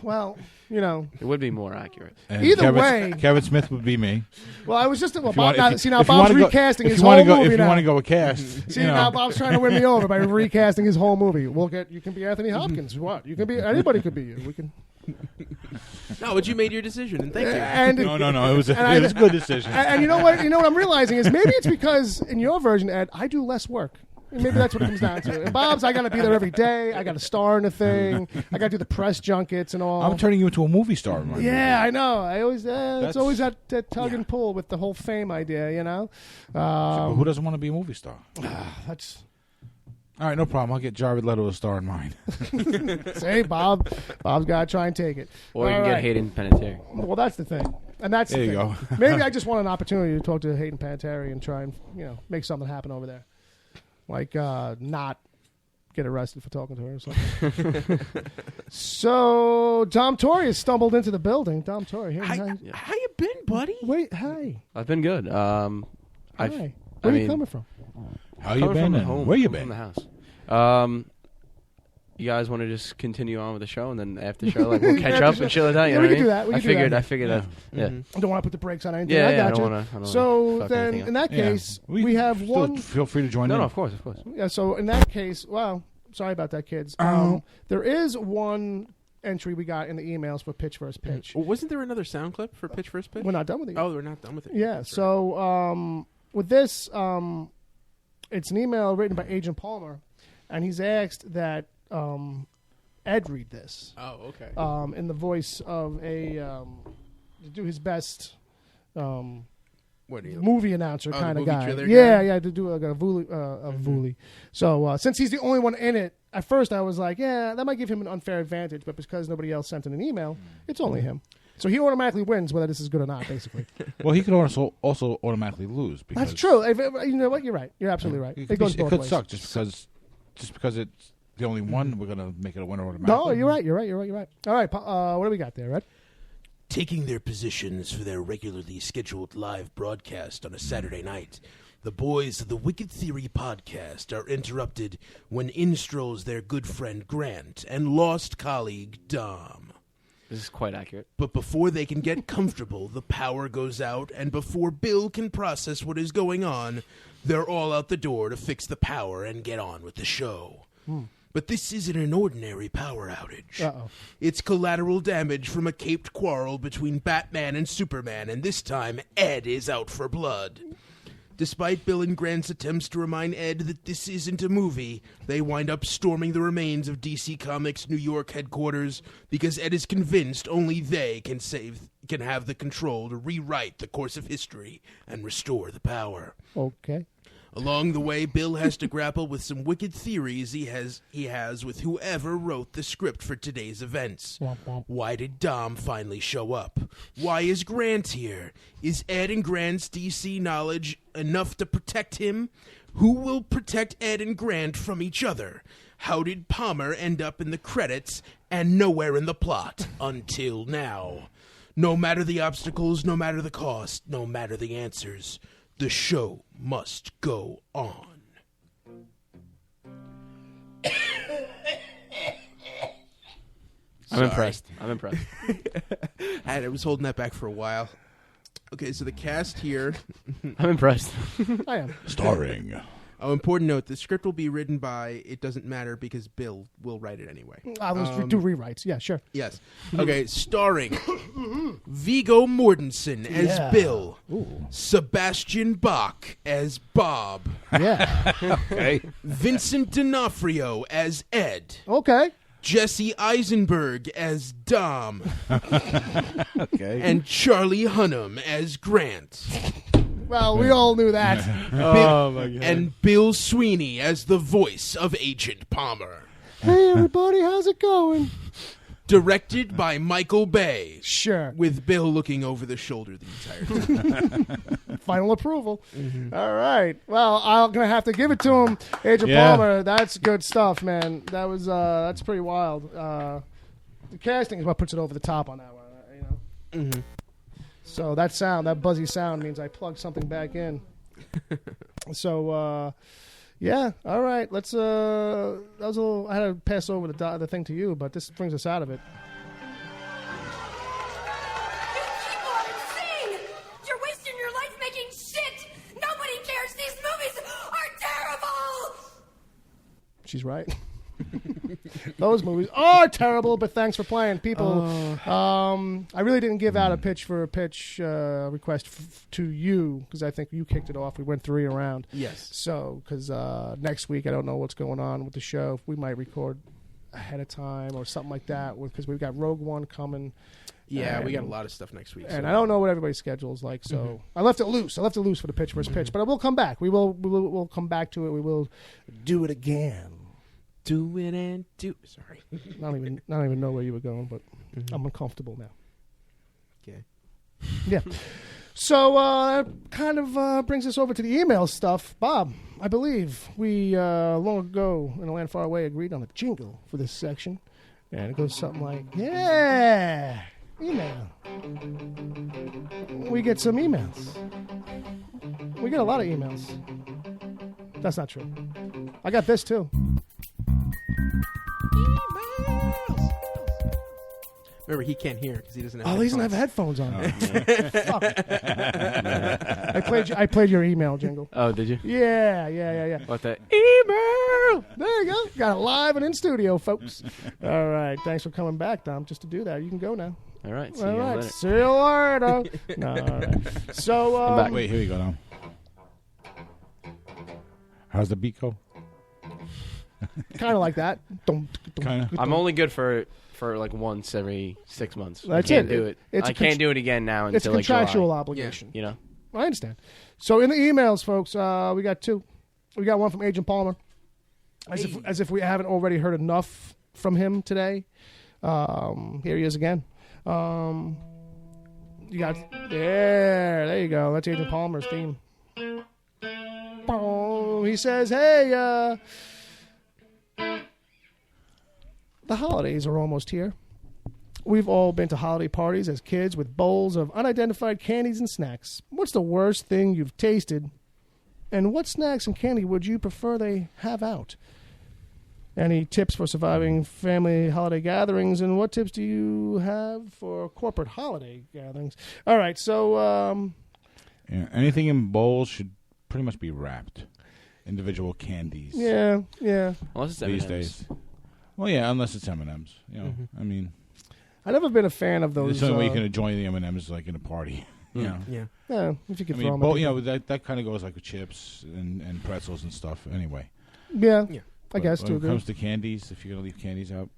Well, it would be more accurate. And either way, Kevin Smith would be me. Well, I was just Bob's Bob's recasting his whole movie. If you want to go with cast, see now Bob's trying to win me over by recasting his whole movie. You can be Anthony Hopkins. What you can be? Anybody could be you. We can. No, but you made your decision, and thank you. No. It was a good decision. And you know what? You know what I'm realizing is maybe it's because in your version, Ed, I do less work. Maybe that's what it comes down to. And Bob's, I got to be there every day. I got to star in the thing. I got to do the press junkets and all. I'm turning you into a movie star. Yeah, I know. I always it's always that tug and pull with the whole fame idea, who doesn't want to be a movie star? That's all right. No problem. I'll get Jared Leto to star in mine. Say, Bob's got to try and take it. Or you can get Hayden Panettiere. Well, that's the thing. And that's there the you thing. go. Maybe I just want an opportunity to talk to Hayden Panettiere and try and make something happen over there. Like not get arrested for talking to her or something. So Dom Torrey has stumbled into the building. Dom Torrey, hey, how you been, buddy? Wait, hi. I've been good. Hi. Where are you coming from? How you been? Home. Where you From been? the house. You guys want to just continue on with the show, and then after the show, we'll catch up and chill it out. Yeah, we can do that. I figured that. Yeah. I don't want to put the brakes on anything. Yeah, I got I you. don't wanna So then, in that case, we have one. Feel free to join in. No, of course. Yeah. So in that case, sorry about that, kids. There is one entry we got in the emails for Pitch vs. Pitch. Wasn't there another sound clip for Pitch vs. Pitch? We're not done with it. Oh, we're not done with it. Yeah. That's So with this, it's an email written by Agent Palmer, and he's asked that Ed read this. Oh, okay. In the voice of to do his best movie announcer kind of guy. Yeah, to do like a Vooly. So since he's the only one in it, at first I was like, yeah, that might give him an unfair advantage, but because nobody else sent in an email, it's only him. So he automatically wins whether this is good or not, basically. Well, he could also automatically lose. Because that's true. You know what? You're right. You're absolutely right. It goes both ways. It could suck just because it's the only one. We're gonna make it a winner automatically. No, you're right. All right, what do we got there, Red? Taking their positions for their regularly scheduled live broadcast on a Saturday night, the boys of the Wicked Theory podcast are interrupted when in strolls their good friend Grant and lost colleague Dom. This is quite accurate. But before they can get comfortable, the power goes out, and before Bill can process what is going on, they're all out the door to fix the power and get on with the show. But this isn't an ordinary power outage. Uh-oh. It's collateral damage from a caped quarrel between Batman and Superman, and this time Ed is out for blood. Despite Bill and Grant's attempts to remind Ed that this isn't a movie, they wind up storming the remains of DC Comics' New York headquarters because Ed is convinced only they can have the control to rewrite the course of history and restore the power. Okay. Along the way, Bill has to grapple with some wicked theories he has with whoever wrote the script for today's events. Why did Dom finally show up? Why is Grant here? Is Ed and Grant's DC knowledge enough to protect him? Who will protect Ed and Grant from each other? How did Palmer end up in the credits and nowhere in the plot until now? No matter the obstacles, no matter the cost, no matter the answers, the show must go on. I'm impressed. I was holding that back for a while. Okay, so the cast here. I'm impressed. I am. Starring. Oh, important note, the script will be written by, it doesn't matter because Bill will write it anyway. Let's do rewrites. Yeah, sure. Yes. Okay, starring Viggo Mortensen as Bill. Ooh. Sebastian Bach as Bob. Yeah. Okay. Vincent D'Onofrio as Ed. Okay. Jesse Eisenberg as Dom. Okay. And Charlie Hunnam as Grant. Well, we all knew that. Oh, my God. And Bill Sweeney as the voice of Agent Palmer. Hey, everybody, how's it going? Directed by Michael Bay. Sure. With Bill looking over the shoulder the entire time. Final approval. All right. Well, I'm going to have to give it to him. Agent Palmer, that's good stuff, man. That's pretty wild. The casting is what puts it over the top on that one, you know? Mm-hmm. So that sound, that buzzy sound means I plugged something back in. So, yeah, all right. Let's. That was a little. I had to pass over the thing to you, but this brings us out of it. You people are insane! You're wasting your life making shit! Nobody cares! These movies are terrible! She's right. Those movies are terrible, but thanks for playing, people. I really didn't give out a pitch request to you because I think you kicked it off. We went 3 around. Yes. So, because next week I don't know what's going on with the show. We might record ahead of time or something like that because we've got Rogue One coming. Yeah, we got a lot of stuff next week. And I don't know what everybody's schedule is like, so I left it loose. For the pitch versus pitch, but I will come back. We'll come back to it. We will do it again. Do it and do. Sorry, I don't even know where you were going, but I'm uncomfortable now. Okay. Yeah. So that kind of brings us over to the email stuff. Bob, I believe we long ago in a land far away agreed on a jingle for this section, and it goes something like, "Yeah, email." We get some emails. We get a lot of emails. That's not true. I got this too. Remember, he can't hear because he doesn't have headphones. He doesn't have headphones on. I played your email jingle. Oh, did you? Yeah. What the email? There you go. Got it live and in studio, folks. All right. Thanks for coming back, Dom, just to do that. You can go now. All right. See you later. See you later. No, all right. So, wait, here we go now. How's the beat go? Kind of like that. I'm only good for like once every 6 months. That's I can't it. do it. I can't do it again now until it's a contractual July. obligation. You know. I understand. So in the emails, folks, we got 2. We got one from Agent Palmer, as if we haven't already heard enough from him today. Here he is again. You got there you go. That's Agent Palmer's theme. He says, "Hey, the holidays are almost here. We've all been to holiday parties as kids with bowls of unidentified candies and snacks. What's the worst thing you've tasted? And what snacks and candy would you prefer they have out? Any tips for surviving family holiday gatherings? And what tips do you have for corporate holiday gatherings?" All right, so... anything in bowls should pretty much be wrapped. Individual candies. Yeah. Unless it's these M&Ms. days. Well, yeah, unless it's M&Ms. You know, I mean... I've never been a fan of those... There's only way you can enjoy the M&Ms like in a party. You know? Yeah, if you could throw them. That kind of goes like with chips and pretzels and stuff anyway. Yeah. I guess, when too. it comes to candies, if you're going to leave candies out,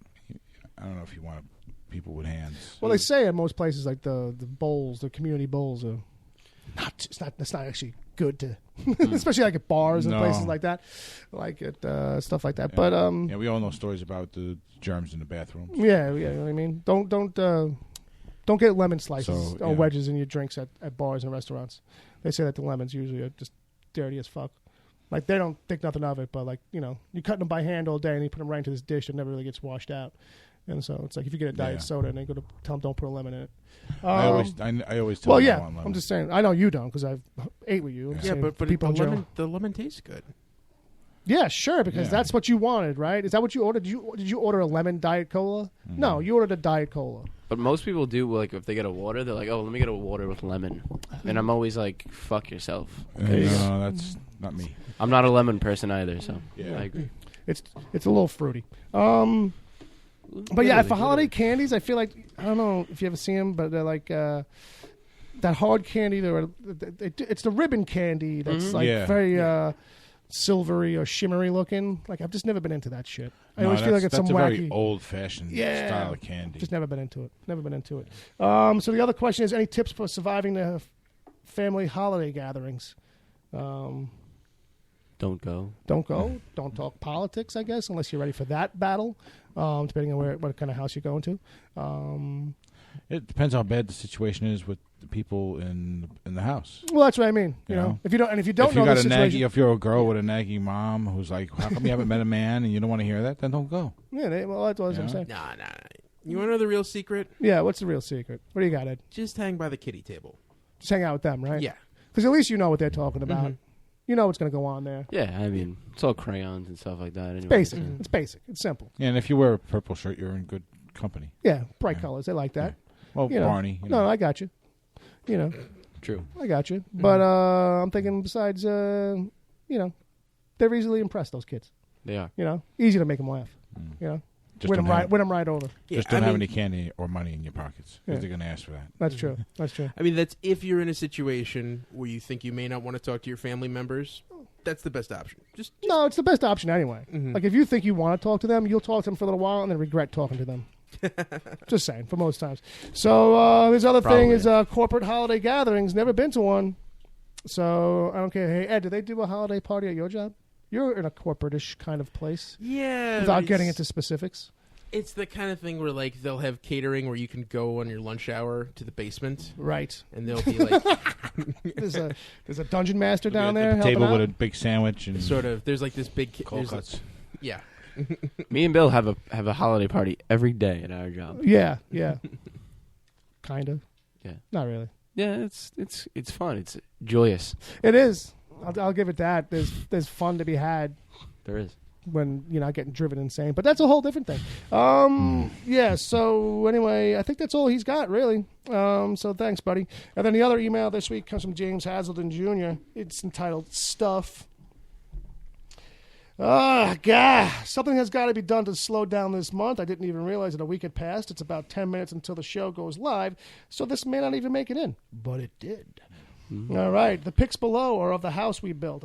I don't know if you want people with hands. Well, they say at most places like the bowls, the community bowls are it's not actually good to, especially like at bars and places like that, like at stuff like that. Yeah. But we all know stories about the germs in the bathrooms. Yeah, you know what I mean. Don't get lemon slices or wedges in your drinks at bars and restaurants. They say that the lemons usually are just dirty as fuck. Like, they don't think nothing of it, but, like, you know, you're cutting them by hand all day and you put them right into this dish that never really gets washed out. And so it's like if you get a diet soda and they go to tell them don't put a lemon in it. I always tell them I want lemon. I'm just saying. I know you don't because I've ate with you. Yeah, but people the lemon tastes good. Yeah, sure, because that's what you wanted, right? Is that what you ordered? Did you order a lemon Diet Cola? Mm-hmm. No, you ordered a Diet Cola. But most people do, like, if they get a water, they're like, oh, let me get a water with lemon. And I'm always like, fuck yourself. No, that's not me. I'm not a lemon person either, so yeah. I agree. It's a little fruity. But yeah, for holiday candies, I feel like, I don't know if you ever see them, but they're like that hard candy. It's the ribbon candy that's very silvery or shimmery looking. Like I've just never been into that shit. I always feel like it's some a wacky, very old-fashioned style of candy. Just never been into it. So the other question is, any tips for surviving the family holiday gatherings? Don't go. Don't talk politics, I guess, unless you're ready for that battle. Depending on what kind of house you're going to. It depends how bad the situation is with the people in the house. Well, that's what I mean. You know, if you don't know the situation, if you're a girl with a naggy mom who's like, "How come you haven't met a man and you don't want to hear that?" Then don't go. Yeah, that's what I'm saying. Nah. You want to know the real secret? Yeah, what's the real secret? What do you got, Ed? Just hang by the kiddie table. Just hang out with them, right? Yeah. Because at least you know what they're talking about. Mm-hmm. You know what's going to go on there. Yeah, I mean, it's all crayons and stuff like that. Anyway. It's basic. Mm-hmm. It's basic. It's simple. Yeah, and if you wear a purple shirt, you're in good company. Yeah, bright colors. They like that. Yeah. Well, Barney. No, I got you. You know. True. I got you. But I'm thinking besides, they're easily impressed, those kids. They are. You know, easy to make them laugh. You know. Win them right over. Just don't have any candy or money in your pockets because they're going to ask for that. That's true. That's true. I mean, that's if you're in a situation where you think you may not want to talk to your family members. That's the best option. Just no, it's the best option anyway. Mm-hmm. Like if you think you want to talk to them, you'll talk to them for a little while and then regret talking to them. Just saying, for most times. So this other thing is corporate holiday gatherings. Never been to one, so I don't care. Hey Ed, do they do a holiday party at your job? You're in a corporate-ish kind of place. Yeah. Without getting into specifics. It's the kind of thing where, like, they'll have catering where you can go on your lunch hour to the basement. Right. And they'll be like... there's a dungeon master down there helping table out with a big sandwich. And sort of. There's, like, this big... cold cuts. Yeah. Me and Bill have a holiday party every day at our job. Yeah. Kind of. Yeah. Not really. Yeah, it's fun. It's joyous. It is. I'll give it that. There's fun to be had. There is. When you're not getting driven insane. But that's a whole different thing. Yeah, so anyway, I think that's all he's got, really. So thanks, buddy. And then the other email this week comes from James Hazelden Jr. It's entitled Stuff. God. Something has got to be done to slow down this month. I didn't even realize that a week had passed. It's about 10 minutes until the show goes live, so this may not even make it in. But it did. All right. The pics below are of the house we built.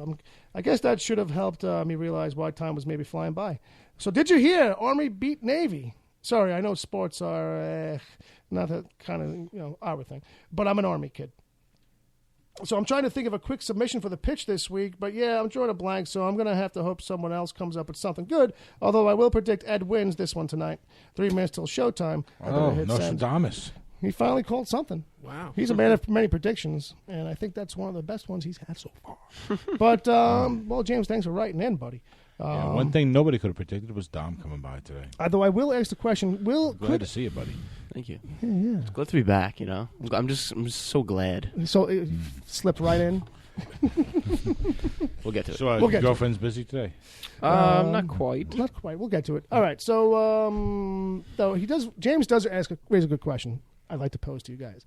I guess that should have helped me realize why time was maybe flying by. So did you hear Army beat Navy? Sorry, I know sports are not that kind of, our thing. But I'm an Army kid. So I'm trying to think of a quick submission for the pitch this week. But, yeah, I'm drawing a blank, so I'm going to have to hope someone else comes up with something good. Although I will predict Ed wins this one tonight. 3 minutes till showtime. Oh, Nostradamus. He finally called something. Wow. He's a man of many predictions, and I think that's one of the best ones he's had so far. But, well, James, thanks for writing in, buddy. One thing nobody could have predicted was Dom coming by today. Although I will ask the question, glad to see you, buddy. Thank you. Yeah. It's glad to be back, I'm just so glad. So it slipped right in. We'll get to it. So your girlfriend's busy today? Not quite. Not quite. We'll get to it. All right. So, though James does raise a good question I'd like to pose to you guys.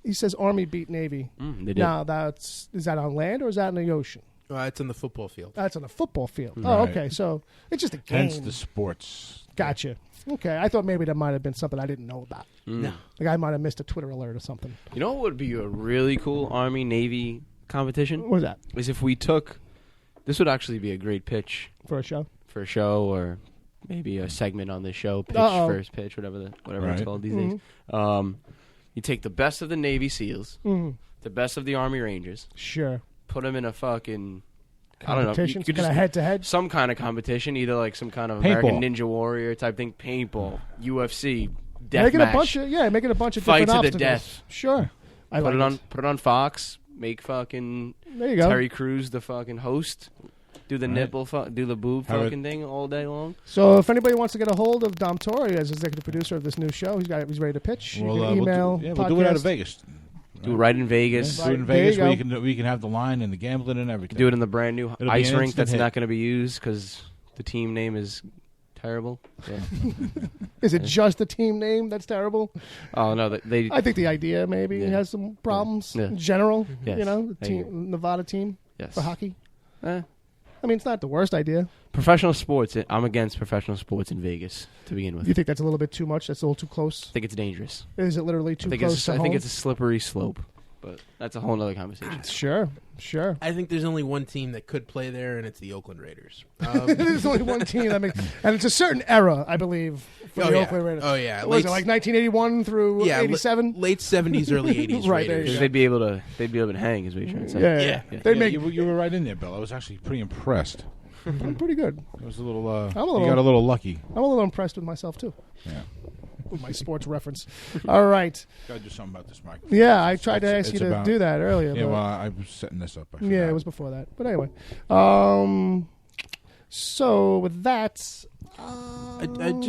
He says Army beat Navy. They did. Now, is that on land or is that in the ocean? It's on the football field. That's on the football field. Right. Oh, okay. So it's just a game. Hence the sports. Gotcha. Okay. I thought maybe that might have been something I didn't know about. No. Like I might have missed a Twitter alert or something. You know what would be a really cool Army-Navy competition? What is that? Is if we took... This would actually be a great pitch. For a show? For a show, or maybe a segment on the show. Pitch, first pitch, whatever it's called these days. You take the best of the Navy SEALs, the best of the Army Rangers. Sure. Put them in a fucking... I don't know. Competition? Kind of head-to-head? Some kind of competition, either like some kind of American Ninja Warrior type thing, paintball, UFC, deathmatch. Making a bunch of fight different to obstacles. the death. Sure. Put it on Fox. Make fucking there you go. Terry Crews the fucking host. Do the nipple, do the boob fucking thing all day long. So if anybody wants to get a hold of Dom Torre as executive producer of this new show, he's ready to pitch. You can email. We'll do it out of Vegas. Do it right in Vegas. Yeah, do it in Vegas where we can have the line and the gambling and everything. Do it in the brand new ice rink that's not going to be used because the team name is terrible. Yeah. Is it just the team name that's terrible? Oh no, I think the idea maybe has some problems in general. Yes. You know, the team, Nevada team for hockey. I mean, it's not the worst idea. Professional sports. I'm against professional sports in Vegas to begin with. You think that's a little bit too much? That's a little too close? I think it's dangerous. Is it literally too close to home? I think it's a slippery slope, but that's a whole other conversation. Sure. I think there's only one team that could play there, and it's the Oakland Raiders. There's only one team that makes, and it's a certain era, I believe, for the Oakland Raiders. Oh yeah, what was it like 1981 through 87? Late 70s, early 80s. Right, Raiders. They'd be able to hang, is what you're trying to say. Yeah. You were right in there, Bill. I was actually pretty impressed. I'm pretty good. It was a little. You got a little lucky. I'm a little impressed with myself too. Yeah. With my sports reference. All right. Got to do something about this microphone. Yeah, I tried to ask you to do that earlier. Yeah, well, I was setting this up. Yeah, it was before that. But anyway. So with that. What?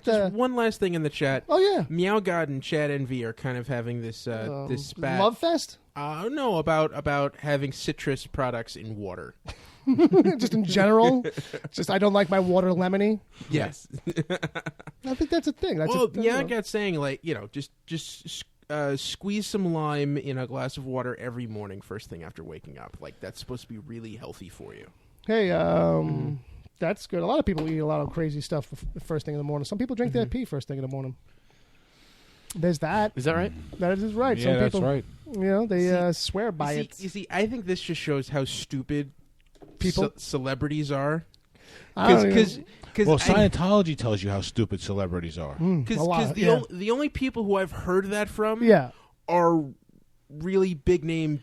Just one last thing in the chat. Oh yeah. Meow God and Chad Envy are kind of having this spat. Love fest? No, about having citrus products in water. Just in general? Just I don't like my water lemony? Yes. I think that's a thing. Meow God's saying just squeeze some lime in a glass of water every morning first thing after waking up. Like that's supposed to be really healthy for you. Hey, that's good. A lot of people eat a lot of crazy stuff first thing in the morning. Some people drink their pee first thing in the morning. There's that. Is that right? That is right. Yeah, Some people, that's right. You know, they swear by it. You see, I think this just shows how stupid people celebrities are. Because Scientology tells you how stupid celebrities are. Because the only people who I've heard that from are really big name,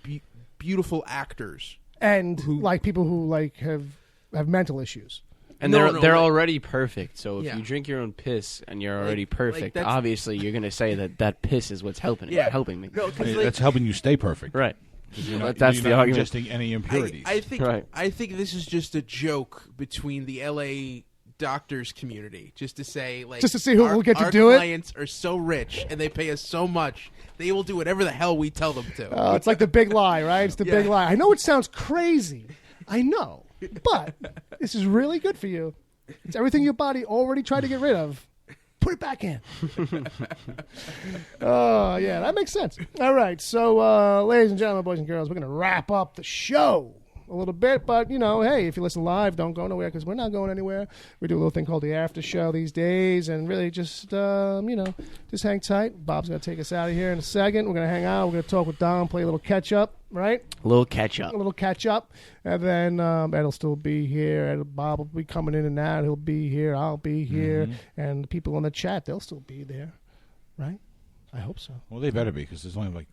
beautiful actors. And people who have mental issues. And they're already perfect. So if you drink your own piss and you're already perfect, obviously you're going to say that piss is what's helping me. No, that's helping you stay perfect. Right. That's the argument. Ingesting any impurities. I think this is just a joke between the LA doctors community, just to say who will get to do it. Our clients are so rich and they pay us so much, they will do whatever the hell we tell them to. It's like the big lie, right? It's the big lie. I know it sounds crazy. I know. But this is really good for you. It's everything your body already tried to get rid of. Put it back in. Oh, yeah, that makes sense. All right, so ladies and gentlemen, boys and girls, we're going to wrap up the show a little bit. But, hey, if you listen live, don't go nowhere because we're not going anywhere. We do a little thing called the after show these days. And really just, just hang tight. Bob's going to take us out of here in a second. We're going to hang out. We're going to talk with Dom, play a little catch-up, right? A little catch-up. And then Ed'll still be here. And Bob will be coming in and out. He'll be here. I'll be here. And the people on the chat, they'll still be there, right? I hope so. Well, they better be because there's only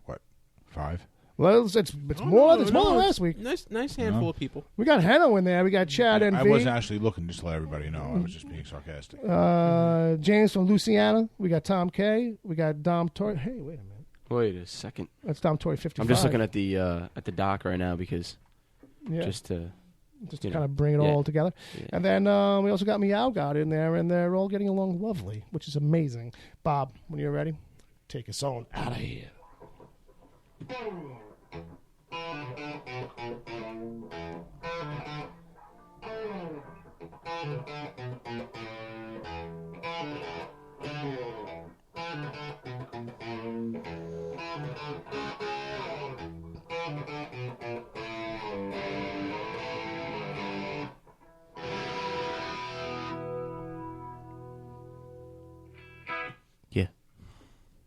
5? Well, it's more than last week. Nice handful of people. We got Hanno in there. We got Chad and I wasn't actually looking, just to let everybody know. I was just being sarcastic. James from Louisiana. We got Tom K. We got Dom Torre. Hey, wait a minute. Wait a second. That's Dom Torre 55. I'm just looking at the doc right now because just to kind of bring it all together. Yeah. And then we also got Meow God in there, and they're all getting along lovely, which is amazing. Bob, when you're ready, take us on out of here.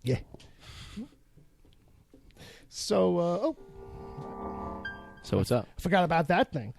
Yeah. So, So what's up? I forgot about that thing.